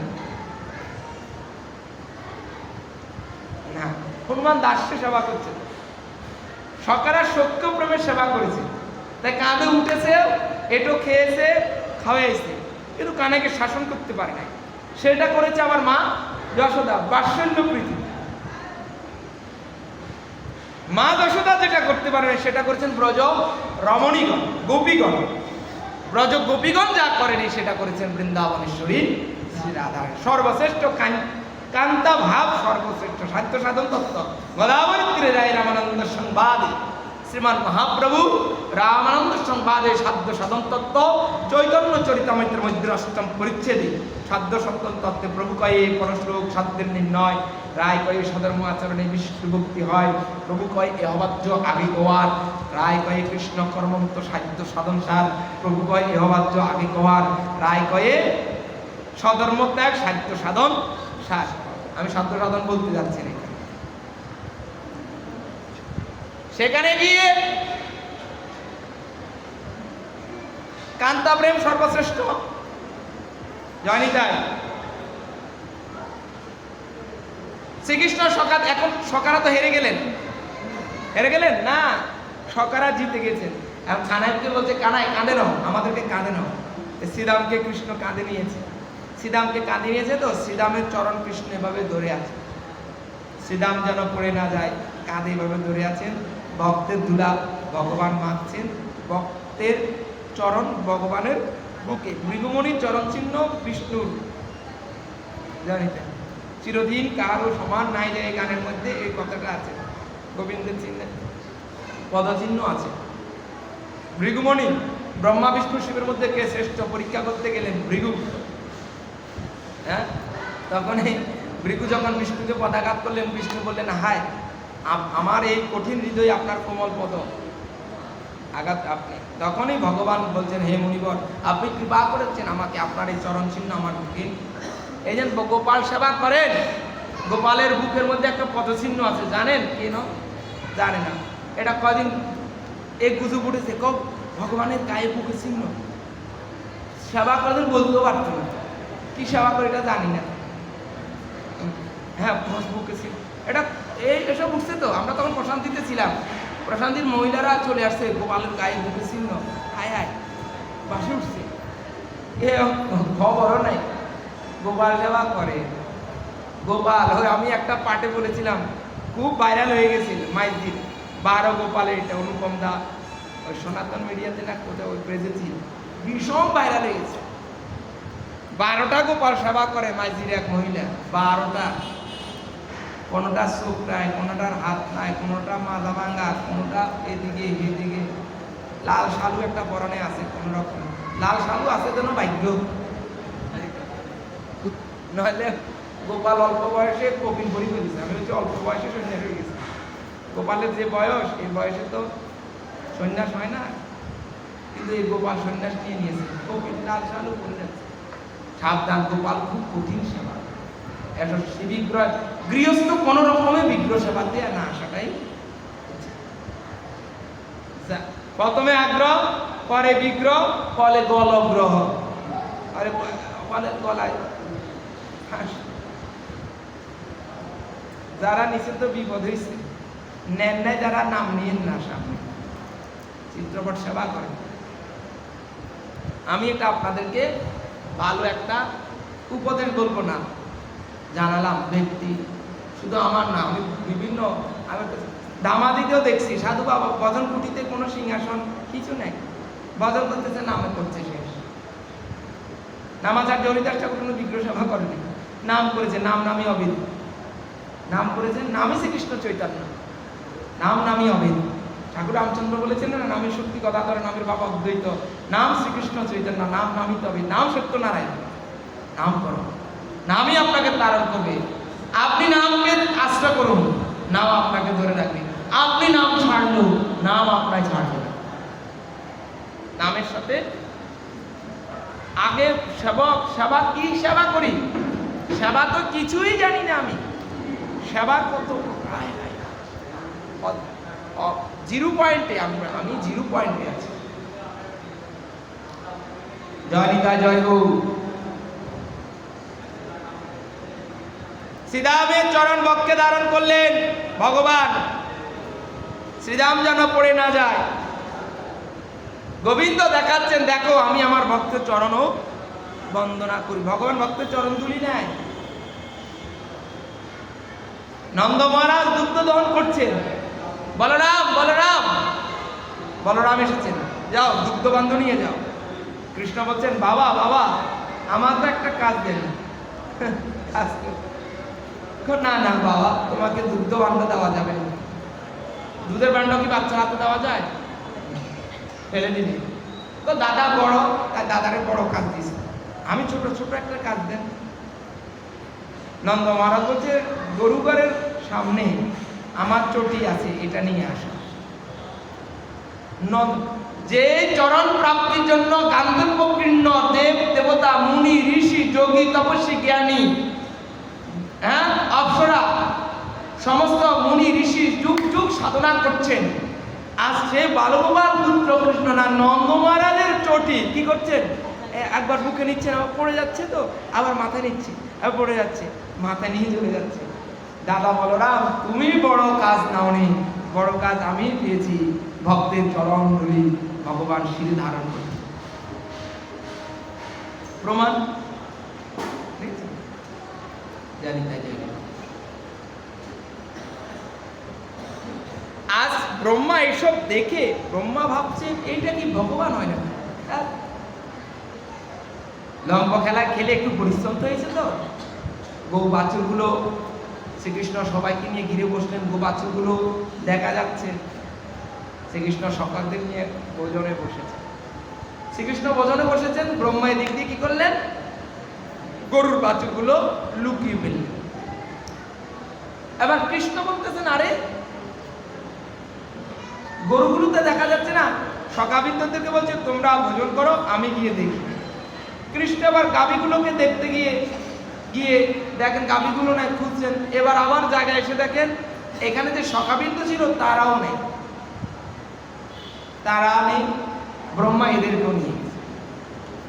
না, হনুমান দাস্য সেবা করছে। সকারা সত্য প্রেমের সেবা করেছে, তাই কাঁধে উঠেছে, এটো খেয়েছে, খাওয়াইছে, কিন্তু কানাকে শাসন করতে পারে নাই। সেটা করেছে আমার মা যশোদা, বাৎসল্য প্রীতি। মা যশোদা যেটা করতে পারে সেটা করেছেন ব্রজ রমণীগণ, গোপীগণ। ব্রজ গোপীগণ যা করেনি সেটা করেছেন বৃন্দাবনেশ্বরী শ্রী রাধা। সর্বশ্রেষ্ঠ কান্তা ভাব, সর্বশ্রেষ্ঠ সাধ্য সাধন তত্ত্ব গোদাবরী তীরে যায় রামানন্দ সংবাদে। শ্রীমান মহাপ্রভু রামানন্দ সংবাদে সাধ্য সাধন তত্ত্ব চৈতন্য চরিতামৃতের মধ্যে অষ্টম পরিচ্ছেদে সাধ্য সাধন তত্ত্বে প্রভু কয়ে কোন শ্লোক সাধ্যের নির্ণয়, রায় কয়ে সধর্ম আচরণে বিশিষ্ট ভক্তি হয়, প্রভু কয় এ অবাধ্য আগে গোয়ার, রায় কয়ে কৃষ্ণ কর্মন্ত সাধ্য সাধন সার, প্রভু কয় এ অবাধ্য আগে গোয়ার, রায় কয়ে সধর্ম ত্যাগ সাধ্য সাধন সার। আমি সাধ্য সাধন বলতে যাচ্ছি না। সেখানে গিয়ে কান্তা প্রেম সর্বশ্রেষ্ঠ জয়নিতাই। শ্রীকৃষ্ণ সকাত, এখন সকারা তো হেরে গেলেন না, সকারা জিতে গেছেন। এখন কানাইকে বলছে কানাই কাঁদে নাও, আমাদেরকে কাঁদে নাও। শ্রীরামকে কৃষ্ণ কাঁদে নিয়েছে, শ্রীরামকে কাঁদে নিয়েছে, তো শ্রীরামের চরণ কৃষ্ণ এভাবে ধরে আছে, শ্রীরাম যেন পড়ে না যায়, কাঁধে এভাবে ধরে আছেন। ভক্তের ধুলা ভগবান মাখছেন, ভক্তের চরণ ভগবানের বুকে। মৃগমণির চরণ চিহ্ন বিষ্ণুর, জানিতেন চিরদিন কারো সমান নাই যায়, গানের মধ্যে এই কথাটা আছে। গোবিন্দের চিহ্নে পদচিহ্ন আছে। ভৃগুমণি, ব্রহ্মা বিষ্ণু শিবের মধ্যে কে শ্রেষ্ঠ পরীক্ষা করতে গেলেন ভৃগু। হ্যাঁ, তখন এই ভৃগু যখন বিষ্ণুকে পদাঘাত করলেন, বিষ্ণু বললেন হায় আমার এই কঠিন হৃদয় আপনার কোমল পদ আঘাত আপনি। তখনই ভগবান বলছেন হে মুনিবর, আপনি কৃপা করেছেন আমাকে, আপনার এই চরণ চিহ্ন আমার বুকে। এই যে গোপাল সেবা করেন, গোপালের বুকের মধ্যে একটা পদচিহ্ন আছে, জানেন কেন? জানে না। এটা কদিন এই গুজব উঠেছে, ভগবানের গায়ে বুকের চিহ্ন। সেবা করেন বলতেও পারত না, কি সেবা করে এটা জানি না। হ্যাঁ ফেসবুকে ছিল এটা, এসব উঠছে তো। আমরা তখন প্রশান্তিতে ছিলাম, প্রশান্তির মহিলারা চলে আসছে, গোপালের গায়ে বুকে চিহ্ন, হায় হায় বাসে উঠছে, এ খবরও নাই। গোপাল সেবা করে, গোপাল ওই আমি একটা পাঠে বলেছিলাম, খুব ভাইরাল হয়ে গেছিল মাইজির 12 গোপালের, এটা অনুপম দা ওই সনাতন মিডিয়াতে না কোথাও ওই পেজে ছিল, ভীষণ ভাইরাল হয়ে গেছে। 12টা গোপাল সেবা করে মাইজির এক মহিলা, 12টা, কোনোটা চোখ নাই, কোনোটার হাত নাই, কোনোটা মাথা ভাঙা, কোনোটা এদিকে এদিকে। লাল শালু একটা পরনে আছে কোন রকম, লাল শালু আছে যেন ভাগ্য, নইলে গোপাল অল্প বয়সে কপিল ভরি ফেলেছে। আমি হচ্ছে অল্প বয়সে সন্ন্যাস হয়ে গেছে। গোপালের যে বয়স, এই বয়সে তো সন্ন্যাস হয় না, কিন্তু এই গোপাল সন্ন্যাস নিয়ে নিয়েছে, কপিল লাল শালু করে যাচ্ছে। সাবধান, গোপাল খুব কঠিন সেবা। এখন সে বিগ্রহ, গৃহস্থ কোন রকমে বিগ্রহ সেবা দিয়ে না আসাটাই, প্রথমে আগ্রহ, পরে বিগ্রহ, ফলে গলগ্রহ, আরে ফলে গলায়। যারা নিচে তো বিপদ হয়েছে, নেন নাই যারা, নাম নিয়েন না সামনে, চিত্রপট সেবা করেন। আমি এটা আপনাদেরকে ভালো একটা উপদেশ বলবো না, জানালাম ব্যক্তি, শুধু আমার না, আমি বিভিন্ন, আমি দামাদিতেও দেখছি সাধু বাবা ভজন কুটিতে কোনো সিংহাসন কিছু নেই, ভজন করতেছে, নামে করছে শেষ। নামাচার্য হরিদাস ঠাকুর কোনো বিগ্রহ সেবা করেনি, নাম করেছে, নাম নামই অবেদ, নাম করেছেন নামই শ্রীকৃষ্ণ চৈতন্য, নাম নামই অবেদ। ঠাকুর রামচন্দ্র বলেছেন না, নামের শক্তি কথা ধরে, নামের বাবা অদ্বৈত, নাম শ্রীকৃষ্ণ চৈতন্য, নাম নামই তবে, নাম সত্যনারায়ণ, নাম করো, নামই আপনাকে তারণ করবে। আপনি নামকে আশ্রয় করুন, নাম আপনাকে ধরে রাখবে। আপনি নাম ছাড়লো, নাম আপনাকে ছাড়বে না। নামের সাথে আগে সেবা কি সেবা করি, সেবা তো কিছুই জানি না আমি, সেবা কত 0 পয়েন্টে, আমি 0 পয়েন্টে আছি। জয় নিতা জয় গৌ। শ্রীরামের চরণ বক্ষে ধারণ করলেন ভগবান, শ্রীরাম যেন পড়ে না যায়। গোবিন্দ দেখাচ্ছেন, দেখো আমি আমার ভক্তের চরণও বন্দনা করি। ভগবান ভক্তের চরণ তুলি নেয়। নন্দ মহারাজ দুগ্ধ দহন করছেন, বলরাম বলরাম বলরাম এসেছেন, যাও দুগ্ধ বান্ধ নিয়ে যাও। কৃষ্ণ বলছেন, বাবা বাবা আমার তো একটা কাজ দেন। না না বাবা, তোমাকে দুগ্ধ বান্ধ দেওয়া যাবে না। দুধের বান্ড কি বাচ্চা হাতে দেওয়া যায়? ফেলে দিলে তো দাদা বড়, তাই দাদারে বড় কাজ দিয়েছে, আমি ছোট ছোট একটা কাজ দেন। নন্দ মহারাজ বলছে, গরু ঘরের সামনে আমার চটি আছে, এটা নিয়ে আসা। যে চরণ প্রাপ্তির জন্য গান্ধর্বকীর্ণ দেব দেবতা মুনি ঋষি যোগী তপস্বী জ্ঞানী, হ্যাঁ অপ্সরা সমস্ত মুনি ঋষি যুগ যুগ সাধনা করছেন, আজ সে বালগোপাল পুত্র কৃষ্ণ না নন্দ মহারাজের চটি কি করছেন, একবার বুকে নিচ্ছেন, আবার পড়ে যাচ্ছে, তো আবার মাথায় নিচ্ছে, আবার পড়ে যাচ্ছে, মাথায় নিয়ে চলে যাচ্ছে। দাদা বলরাম, তুমি বড় কাজ নাওনি, বড় কাজ আমি পেয়েছি, ভক্তের চরণ ধরি ভগবান শিরে ধারণ করে। প্রমাণ জানি তাই জানি। আজ ব্রহ্মা এসব দেখে ব্রহ্মা ভাবছে এইটা কি ভগবান হয় না? লম্ব খেলা খেলে একটু পরিশ্রম তো হয়েছে, তো গৌ বাছুরগুলো শ্রীকৃষ্ণ সবাইকে নিয়ে ঘিরে বসলেন, গো বাছুরগুলো দেখা যাচ্ছে। শ্রীকৃষ্ণ সকালদের নিয়ে ভোজনে বসেছে, শ্রীকৃষ্ণ ভোজনে বসেছেন, ব্রহ্মা এদিক দিয়ে কি করলেন, গরুর বাছুরগুলো লুকিয়ে ফেললেন। এবার কৃষ্ণ বলতেছেন, আরে গরুগুলোতে দেখা যাচ্ছে না, সখাবিন্দুদেরকে বলছে তোমরা ভোজন করো, আমি গিয়ে দেখি। কৃষ্ণ আবার গাভীগুলোকে দেখতে গিয়ে দেখেন গাভীগুলো নাই, খুঁজছেন। এবার আবার জায়গায় এসে দেখেন এখানে যে সখাবিন্দু ছিল তারাও নেই, তারা নেই। ব্রহ্মা এদেরকেও নিয়ে গেছে,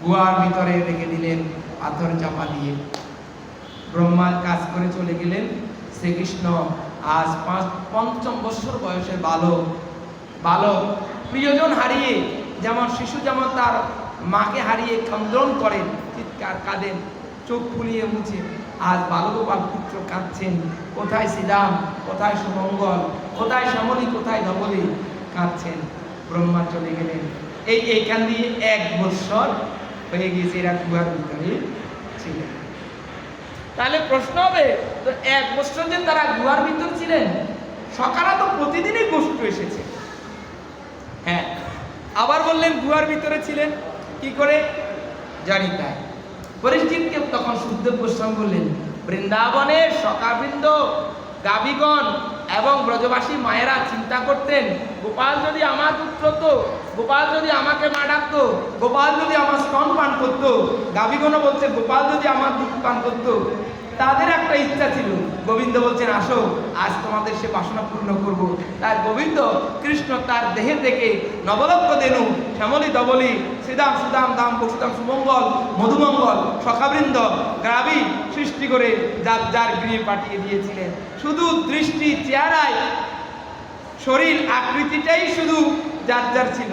গুহার ভিতরে রেখে দিলেন পাথর চাপা দিয়ে। ব্রহ্মার কাজ করে চলে গেলেন। শ্রীকৃষ্ণ আজ ৫ম বৎসর বয়সের বালক প্রিয়জন হারিয়ে, যেমন শিশু যেমন তার মাকে হারিয়ে ক্রন্দন করেন, চিৎকার কাঁদেন, চোখ ফুলিয়ে মুছে, আজ বালগোপাল পুত্র কাঁদছেন। কোথায় শ্রীরাম, কোথায় সুমঙ্গল, কোথায় শ্যামলী, কোথায় ধবলী, কাঁদছেন। ব্রহ্মা চলে গেলেন। এইখান দিয়ে ১ বৎসর হয়ে গিয়েছে, এরা গুহার ভিতরে ছিলেন। তাহলে প্রশ্ন হবে, তো ১ বৎসর যে তারা গুহার ভিতর ছিলেন, সকালে তো প্রতিদিনই গোষ্ঠ এসেছে। হ্যাঁ, আবার বললেন গুহার ভিতরে ছিলেন কি করে, জানি তাই। পরিস্থিতিকে তখন সুখদেব গোস্বামী বললেন, বৃন্দাবনের সখাবৃন্দ, গাবিগণ এবং ব্রজবাসী মায়েরা চিন্তা করতেন, গোপাল যদি আমার পুত্র হতো, গোপাল যদি আমাকে মা ডাকতো, গোপাল যদি আমার স্তন পান করতো, গাবিগণও বলছে গোপাল যদি আমার দুধ পান করতো। তাদের একটা ইচ্ছা ছিল, গোবিন্দ বলছেন আসো, আজ তোমাদের সে বাসনা পূর্ণ করবো। তার গোবিন্দ কৃষ্ণ তার দেহে থেকে নবলক্ষ দেনু, শ্যামলী ধবলী, শ্রীদাম সুদাম দাম পশুদাম সুমঙ্গল মধুমঙ্গল সখাবৃন্দ গ্রাবী সৃষ্টি করে যার যার গৃহে পাঠিয়ে দিয়েছিলেন। শুধু দৃষ্টি, চেহারায় শরীর আকৃতিটাই শুধু যার যার ছিল,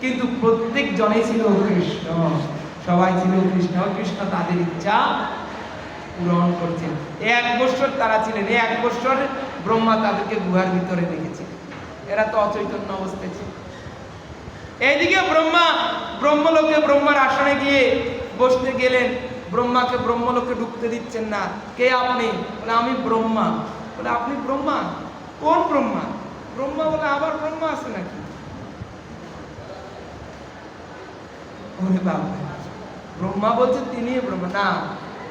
কিন্তু প্রত্যেক জনেই ছিল কৃষ্ণ, সবাই ছিল কৃষ্ণ। কৃষ্ণ তাদের ইচ্ছা পূরণ করছেন। ১ বৎসর তারা ছিলেন। ১ বৎসর ব্রহ্মা তাদেরকে গুহার ভিতরে রেখেছিলেন। এরা তো অচৈতন্য অবস্থায় ছিল। এইদিকে ব্রহ্মা ব্রহ্মলোকে ব্রহ্মার আসনে গিয়ে বসতে গেলেন। ব্রহ্মাকে ব্রহ্মলোকে ঢুকতে দিচ্ছেন না। কে আপনি? বলে আমি ব্রহ্মা। বলে আপনি ব্রহ্মা? কোন ব্রহ্মা? ব্রহ্মা বলে আবার ব্রহ্মা আছে নাকি? ওরে বাবা, ব্রহ্মা বলছে তিনি ব্রহ্মা না।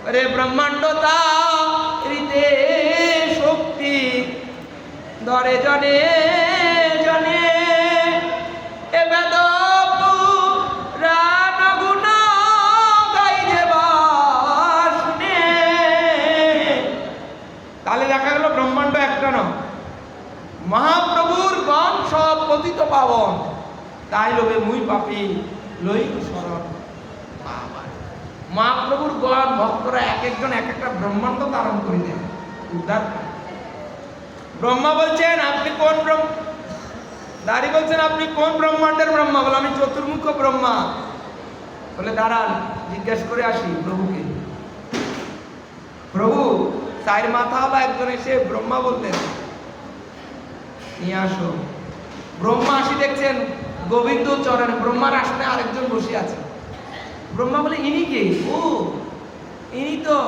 আরে ব্রহ্মাণ্ড তারিতে শক্তি ধরে জনে জনে, এ বেদ পুরাণ গুণ গাইলে বাসনে। তাহলে দেখা গেল ব্রহ্মাণ্ড একটা নয়, মহাপ্রভুর গণ সব পতিত পাবন, তাই লোভে মুই পাপি লই শরণ। মহাপ্রভুর গণ ভক্তরা এক একজন এক একটা ব্রহ্মাণ্ড ধারণ করে দেন, উদ্ধার। ব্রহ্মা বলছেন আপনি কোন ব্রহ্মা? দাঁড়ি বলছেন আপনি কোন ব্রহ্মাণ্ডের ব্রহ্মা? বলে আমি চতুর্মুখ ব্রহ্মা। বলে দাঁড়ান, জিজ্ঞেস করে আসি প্রভুকে। প্রভু ৪ মাথাওয়ালা একজন এসে ব্রহ্মা বললেন নিয়ে আসো। ব্রহ্মা আসি দেখছেন গোবিন্দ চরণে, ব্রহ্মার আসনে আরেকজন বসে আছে। ব্রহ্মা বলে ইনি কে? ও ইনি তো,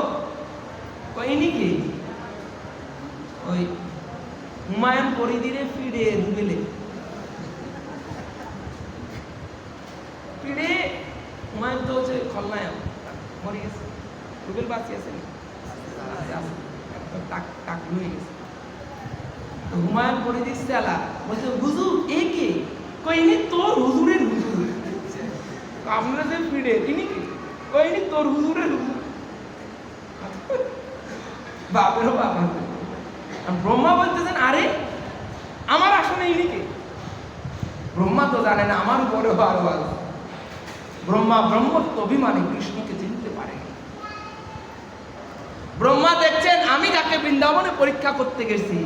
ইনি কে? ওই হুমায়ুন পরিদিরে ফিরে রুবেলে ফিরে। হুমায়ুন তো হচ্ছে খলনায়ক, মরে গেছে। রুবেল বাঁচি আছে, টাক হয়ে গেছে। তো হুমায়ুন পরিদির সেলা বলছে হুজুর এ কে? ইনি তোর হুজুরের হুজুর। আপনারা যে ফিরে তিনি কি? ইনি তোর হুজুরের হুজুর। বাপেরও বাপ। ব্রহ্মা বলতেছেন আরে আমার আসনে ইনি কে? ব্রহ্মা তো জানে না আমার উপরে আরো আছে। ব্রহ্মা ব্রহ্মত্ব অভিমানে কৃষ্ণকে চিনতে পারে। ব্রহ্মা দেখছেন আমি যাকে বৃন্দাবনে পরীক্ষা করতে গেছি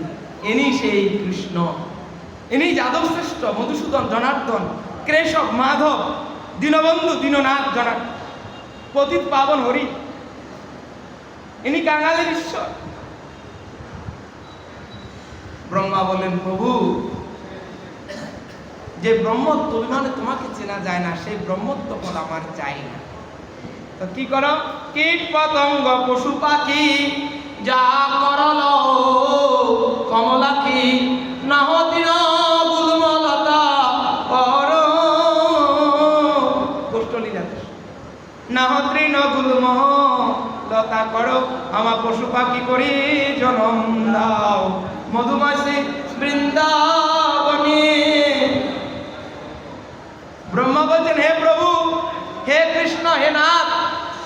ইনি সেই কৃষ্ণ, ইনি যাদব শ্রেষ্ঠ, মধুসূদন, জনার্দন, কেশব, মাধব, দীনবন্ধু, দীননাথ, জনার্দন, পতিত পাবন হরি, ইনি কাঙালের ঈশ্বর। ব্রহ্মা বললেন প্রভু যে ব্রহ্মত্ব অভিমানে তোমাকে চেনা যায় না, সেই ব্রহ্মত্ব ফল আমার চাই না। তো কি করো? কীট পতঙ্গ পশু পাখি যা করল কমলাখি নহতির গুলমলতা কর গোষ্ঠলীলাতে নহতৃণ গুলম লতা করো আমার পশু পাখি করি জনম দাও মধুমাসি বৃন্দাবনে। ব্রহ্মা বলছেন হে প্রভু, হে কৃষ্ণ, হে নাথ,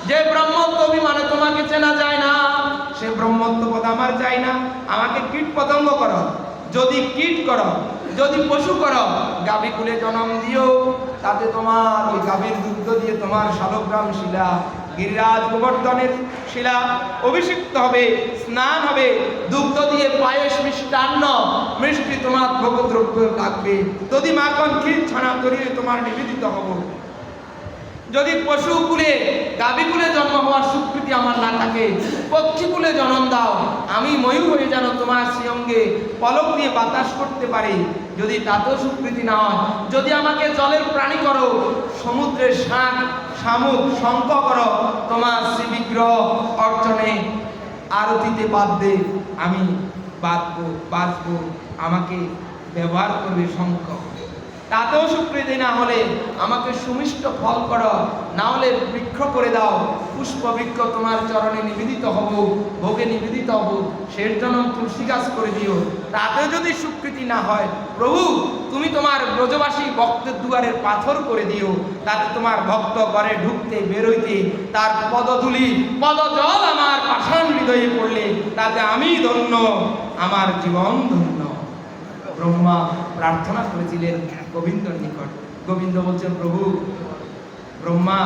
যে ব্রহ্মত্ব অভিমানে তোমাকে চেনা যায় না সে ব্রহ্মত্ব পদ আমার চাই না। আমাকে কীট পতঙ্গ করো, যদি কীট করো, যদি পশু করো, গাভী কুলে জন্ম দিও, তাতে তোমার ওই গাভীর দুগ্ধ দিয়ে তোমার শালগ্রাম শিলা গিরিরাজ গোবর্ধনের শিলা অভিষিক্ত হবে, স্নান হবে, দুগ্ধ দিয়ে পায়েস মিষ্টান্ন মিষ্টি তোমার ভোগদ্রব্য লাগবে, যদি মাখন ক্ষীর ছানা তরিয়ে তোমার নিবেদিত হব। যদি পশু কুলে গাভী কুলে জন্ম হওয়ার স্বীকৃতি আমার না থাকে, পক্ষী কুলে জন্ম দাও, আমি ময়ূর হয়ে যেন তোমার শ্রীঅঙ্গে পলক দিয়ে বাতাস করতে পারি। যদি তাতেও স্বীকৃতি না হয়, যদি আমাকে জলের প্রাণী করো, সমুদ্রের শাক শামুক শঙ্খ করো, তোমার শ্রী বিগ্রহ অর্চনে আরতিতে বাঁধবে, আমি বাঁচবো, আমাকে ব্যবহার করবে শঙ্খ। তাতেও স্বীকৃতি না হলে আমাকে সুমিষ্ট ফল করো, না হলে বৃক্ষ করে দাও, পুষ্প বৃক্ষ তোমার চরণে নিবেদিত হব, ভোগে নিবেদিত হব, সের জন্য তুলসী গাছ করে দিও। তাতেও যদি স্বীকৃতি না হয়, প্রভু তুমি তোমার ব্রজবাসী ভক্তের দুয়ারের পাথর করে দিও, তাতে তোমার ভক্ত ঘরে ঢুকতে বেরোইতে তার পদধূলি পদজল আমার পাষাণ হৃদয়ে পড়লে তাতে আমি ধন্য, আমার জীবন ধন্য। ব্রহ্মা প্রার্থনা করেছিলেন গোবিন্দর নিকট। গোবিন্দ বলছেন, প্রভু ব্রহ্মা,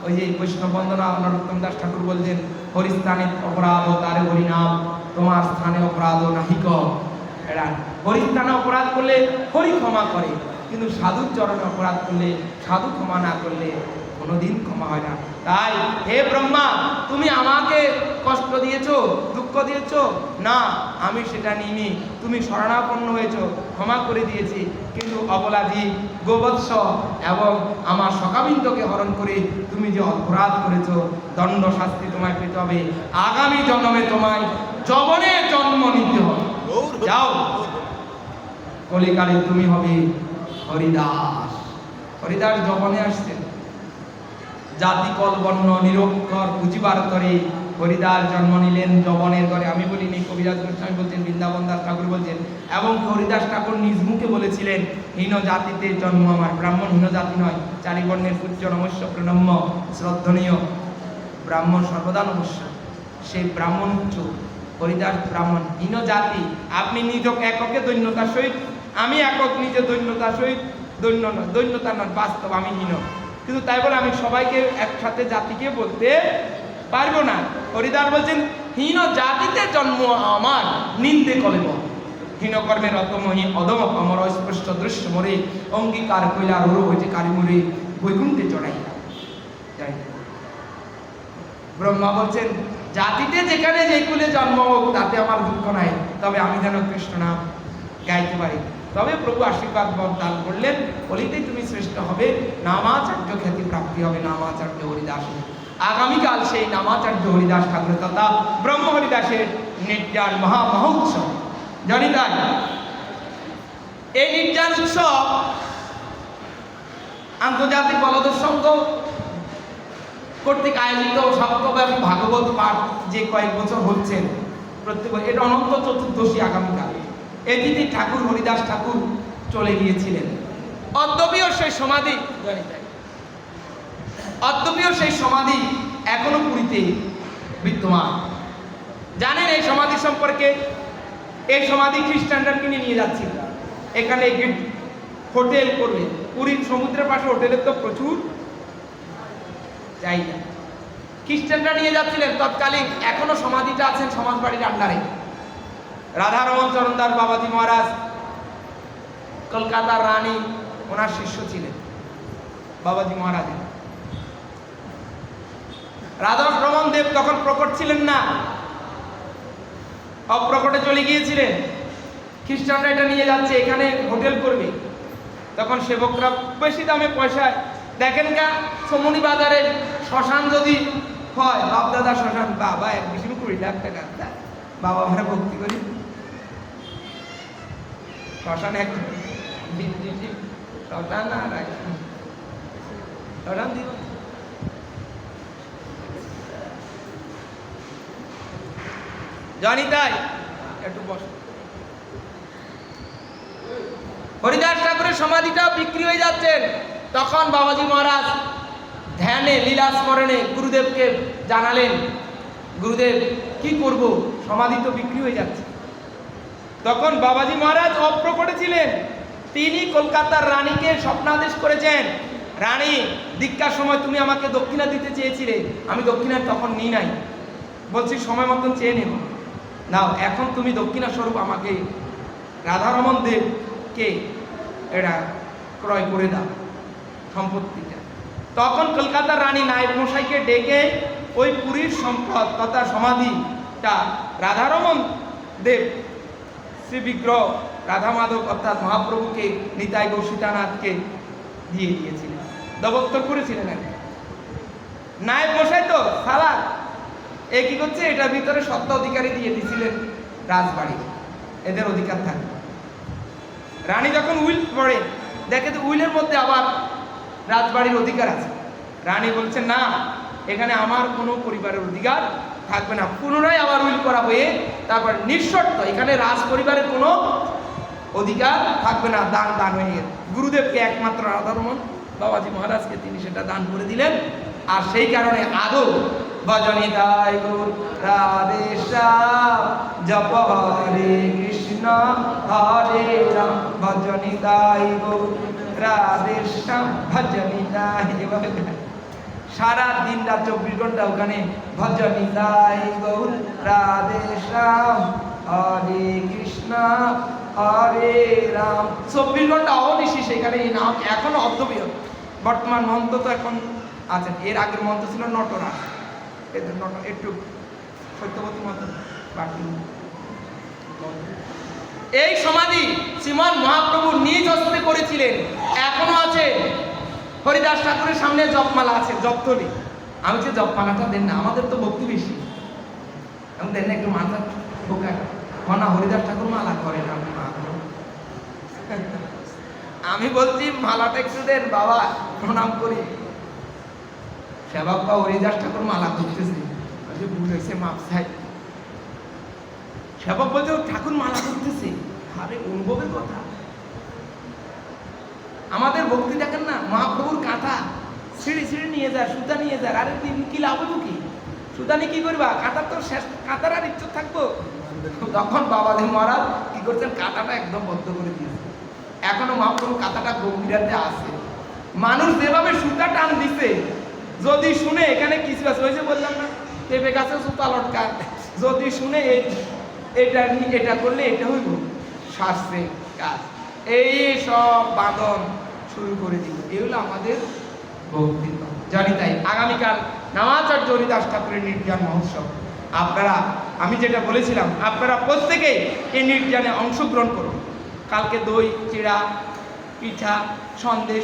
ওই যে বৈষ্ণব বন্দনা নরোত্তম দাস ঠাকুর বলছেন, হরিস্থানে অপরাধ তারে হরিনাম, তোমার স্থানে অপরাধ নাহিক। এরা হরিস্থানে অপরাধ করলে হরি ক্ষমা করে, কিন্তু সাধুর চরণে অপরাধ করলে সাধু ক্ষমা না করলে কোনোদিন ক্ষমা হয় না। তাই হে ব্রহ্মা, তুমি আমাকে কষ্ট দিয়েছো, দুঃখ দিয়েছো না, আমি সেটা নিইনি, তুমি শরণাপন্ন হয়েছো, ক্ষমা করে দিয়েছি, কিন্তু অবলাজি গোবৎস এবং আমার সখাবিন্দকে হরণ করে তুমি যে অপরাধ করেছো, দণ্ড শাস্তি তোমায় পেতে হবে, আগামী জন্মে তোমায় যবনে জন্ম নিতে হবে। যাও, কলিকালে তুমি হবে হরিদাস। হরিদাস যবনে আসছেন, জাতি কল বর্ণ নিরক্ষর বুঝিবার তরে হরিদাস জন্ম নিলেন যবনের ঘরে। আমি বলিনি, কবিরাজ গোস্বামী বলছেন, বৃন্দাবন দাস ঠাকুর বলছেন, এবং হরিদাস ঠাকুর নিজ মুখে বলেছিলেন, হীন জাতিতে জন্ম আমার, ব্রাহ্মণ হীন জাতি নয়, চারিবর্ণের পূজ্য নমস্য প্রণম্য শ্রদ্ধনীয় ব্রাহ্মণ সর্বদা নমস্য, সেই ব্রাহ্মণ উচ্চ, হরিদাস ব্রাহ্মণ, হীন জাতি। আপনি নিজ এককে দৈন্যতার সহিত, আমি একক নিজে দৈন্যতার সহিত, দৈন্যতা নয়, বাস্তব আমি হীন, কিন্তু তাই বলে আমি সবাইকে একসাথে জাতিকে বলতে পারবো না। হরিদাস বলছেন, হীন জাতিতে জন্ম আমার, নিন্দে কলেব হীন কর্মের অতমহি অদম অমর স্পষ্ট দৃশ্য মরে, অঙ্গীকার কইলার ওর হয়েছে কালী মরে, বৈকুণ্ঠে চড়াই যাই। ব্রহ্মা বলছেন, জাতিতে যেখানে যে কুলে জন্ম হোক তাতে আমার দুঃখ নাই, তবে আমি যেন কৃষ্ণ নাম গাইতে পারি। তবে প্রভু আশীর্বাদ দান করলেন, বলিতেই তুমি শ্রেষ্ঠ হবে, নামাচার্য খ্যাতি প্রাপ্তি হবে, নামাচার্য হরিদাস। আগামীকাল সেই নামাচার্য হরিদাস ঠাকুর তথা ব্রহ্ম হরিদাসের নির্যান মহোৎসব। জানি তাই এই নির্যান উৎসব আন্তর্জাতিক বলদ সংঘ কর্তৃক আয়োজিত সপ্তব্যাপী ভাগবত পাঠ যে কয়েক বছর হচ্ছেন প্রত্যেক, এটা অনন্ত চতুর্দশী আগামীকাল। এদিকে ঠাকুর হরিদাস ঠাকুর চলে গিয়েছিলেন, অদ্যপীয় সেই সমাধি এখনো পুরীতে বিদ্যমান। জানেন এই সমাধি সম্পর্কে? এই সমাধি খ্রিস্টানরা কিনে নিয়ে যাচ্ছিল, এখানে হোটেল করবে। পুরীর সমুদ্রের পাশে হোটেলের তো প্রচুর চাহিদা, খ্রিস্টানরা নিয়ে যাচ্ছিলেন। তৎকালীন এখনো সমাধিটা আছেন সমাজবাড়ির আন্ডারে। রাধারমন চরণ দাস বাবাজি মহারাজ কলকাতার রানী, ওনার শিষ্য ছিলেন বাবাজি মহারাজ। রাধারমন দেব তখন প্রকট ছিলেন না, অপ্রকটে চলে গিয়েছিলেন। খ্রিস্টানরা এটা নিয়ে যাচ্ছে, এখানে হোটেল করবে। তখন সেবকরা বেশি দামে পয়সায়, দেখেন গা সমনি বাজারে শ্মশান যদি হয়, বাপদাদা শ্মশান, বাবা 20 লাখ টাকা, বাবা আমরা ভক্তি করি শ্মশানে এক শ্মশান না শ্মশান দিব। জানি তাই একটু বস। হরিদাস ঠাকুরের সমাধিটা বিক্রি হয়ে যাচ্ছেন। তখন বাবাজি মহারাজ ধ্যানে লীলা স্মরণে গুরুদেবকে জানালেন, গুরুদেব কি করব, সমাধি তো বিক্রি হয়ে যাচ্ছে। তখন বাবাজি মহারাজ অপ্রকটে ছিলেন, তিনি কলকাতার রানীকে স্বপ্নাদেশ করেছেন, রানী দীক্ষার সময় তুমি আমাকে দক্ষিণা দিতে চেয়েছিলে, আমি দক্ষিণা তখন নিই নাই, বলছি সময় মতন চেয়ে নেব নাও, এখন তুমি দক্ষিণা স্বরূপ আমাকে রাধারমণ দেবকে এটা ক্রয় করে দাও সম্পত্তিটা। তখন কলকাতার রানী নায়েব মশাইকে ডেকে ওই পুরীর সম্পদ তথা সমাধিটা রাধারমণ দেব শ্রী বিগ্রহ রাধা মাধব অর্থাৎ মহাপ্রভুকে নিতাই গৌর সীতানাথকে দিয়ে দিয়েছিলেন, দবত্তর করেছিলেন আর কি। নায়েব মশাই তো সালা এ কি করছে, এটার ভিতরে সত্ত্ব অধিকারী দিয়ে দিয়েছিলেন রাজবাড়ি, এদের অধিকার থাকবে। রানী যখন উইল পড়ে দেখে তো উইলের মধ্যে আবার রাজবাড়ির অধিকার আছে। রানী বলছে না, এখানে আমার কোনো পরিবারের অধিকার থাকবে না। পুনরায় আবার উইল করা হয়ে তারপর নিঃশর্ত এখানে রাজ পরিবারের কোনো অধিকার থাকবে না, দান দান হয়ে গেল। গুরুদেবকে একমাত্র রাধারমণ বাবাজি মহারাজকে তিনি সেটা দান করে দিলেন। আর সেই কারণে আদৌ ভজনি তাই গৌর রাধে শ্যাম জপ হরে কৃষ্ণ হরে রাম ভজনি তাই গৌর রাধে শ্যাম ভজনি তাই, এভাবে সারা দিন রাত 24 ঘন্টা ওখানে ভজনি তাই গৌর রাধে শ্যাম হরে কৃষ্ণ হরে রাম 24 ঘন্টা অনিশি সেখানে এই নাম এখনো অদ্যবীয়। বর্তমান মন্ত্র তো এখন আছেন, এর আগের মন্ত্র ছিল নটরা, এদের একটু সত্যবতী মন্ত্র। এই সমাধি শ্রীমান মহাপ্রভু নিজ হস্তে করেছিলেন, এখনো আছে। হরিদাস ঠাকুরের সামনে জপমালা আছে, জপতলি। আমি যে জপমালাটা দেন না, আমাদের তো ভক্তি বেশি, আমি দেন না একটু মাথা ঢোকা না, হরিদাস ঠাকুর মালা করেন, আপনি মা আমি বলছি মালাটা একটু দেন বাবা, প্রণাম করি। সেবক বা হরিদাস ঠাকুর মালা করতেছে, ভুল হয়েছে মাপ চাই। সেবক বলছে ঠাকুর মালা করতেছে, আরে অনুভবের কথা। আমাদের ভক্তি দেখেন না, মহাপ্রভুর কাঁথা ছিঁড়ে ছিঁড়ে নিয়ে যায়, সুতা নিয়ে যায়। আরে কি লাভ হইব কি, সুতা নিয়ে কি করবা, কাঁথার তো শেষ, কাঁথার আর ইচ্ছুক থাকবো। তখন বাবাজি মহারাজ কি করছেন, কাঁথাটা একদম বদ্ধ করে দিয়েছে। এখনো মহাপ্রভু কাঁথাটা গভীরাতে আছে। মানুষ যেভাবে সুতা টান দিছে, যদি শুনে এখানে কিছু আছে, ওই যে বললাম না পেঁপে গাছে সুতা লটকায়, যদি শুনে এটা করলে এটা হইব শাস্ত্রে কাজ, এই সব বাদন শুরু করে দিল। এই হলো আমাদের ভক্তি। জানি তাই আগামীকাল নামাচার্য হরিদাস ঠাকুরের নির্যান মহোৎসব। আপনারা, আমি যেটা বলেছিলাম, আপনারা প্রত্যেকেই এই নির্যানে অংশগ্রহণ করুন। কালকে দই, চিড়া, পিঠা, সন্দেশ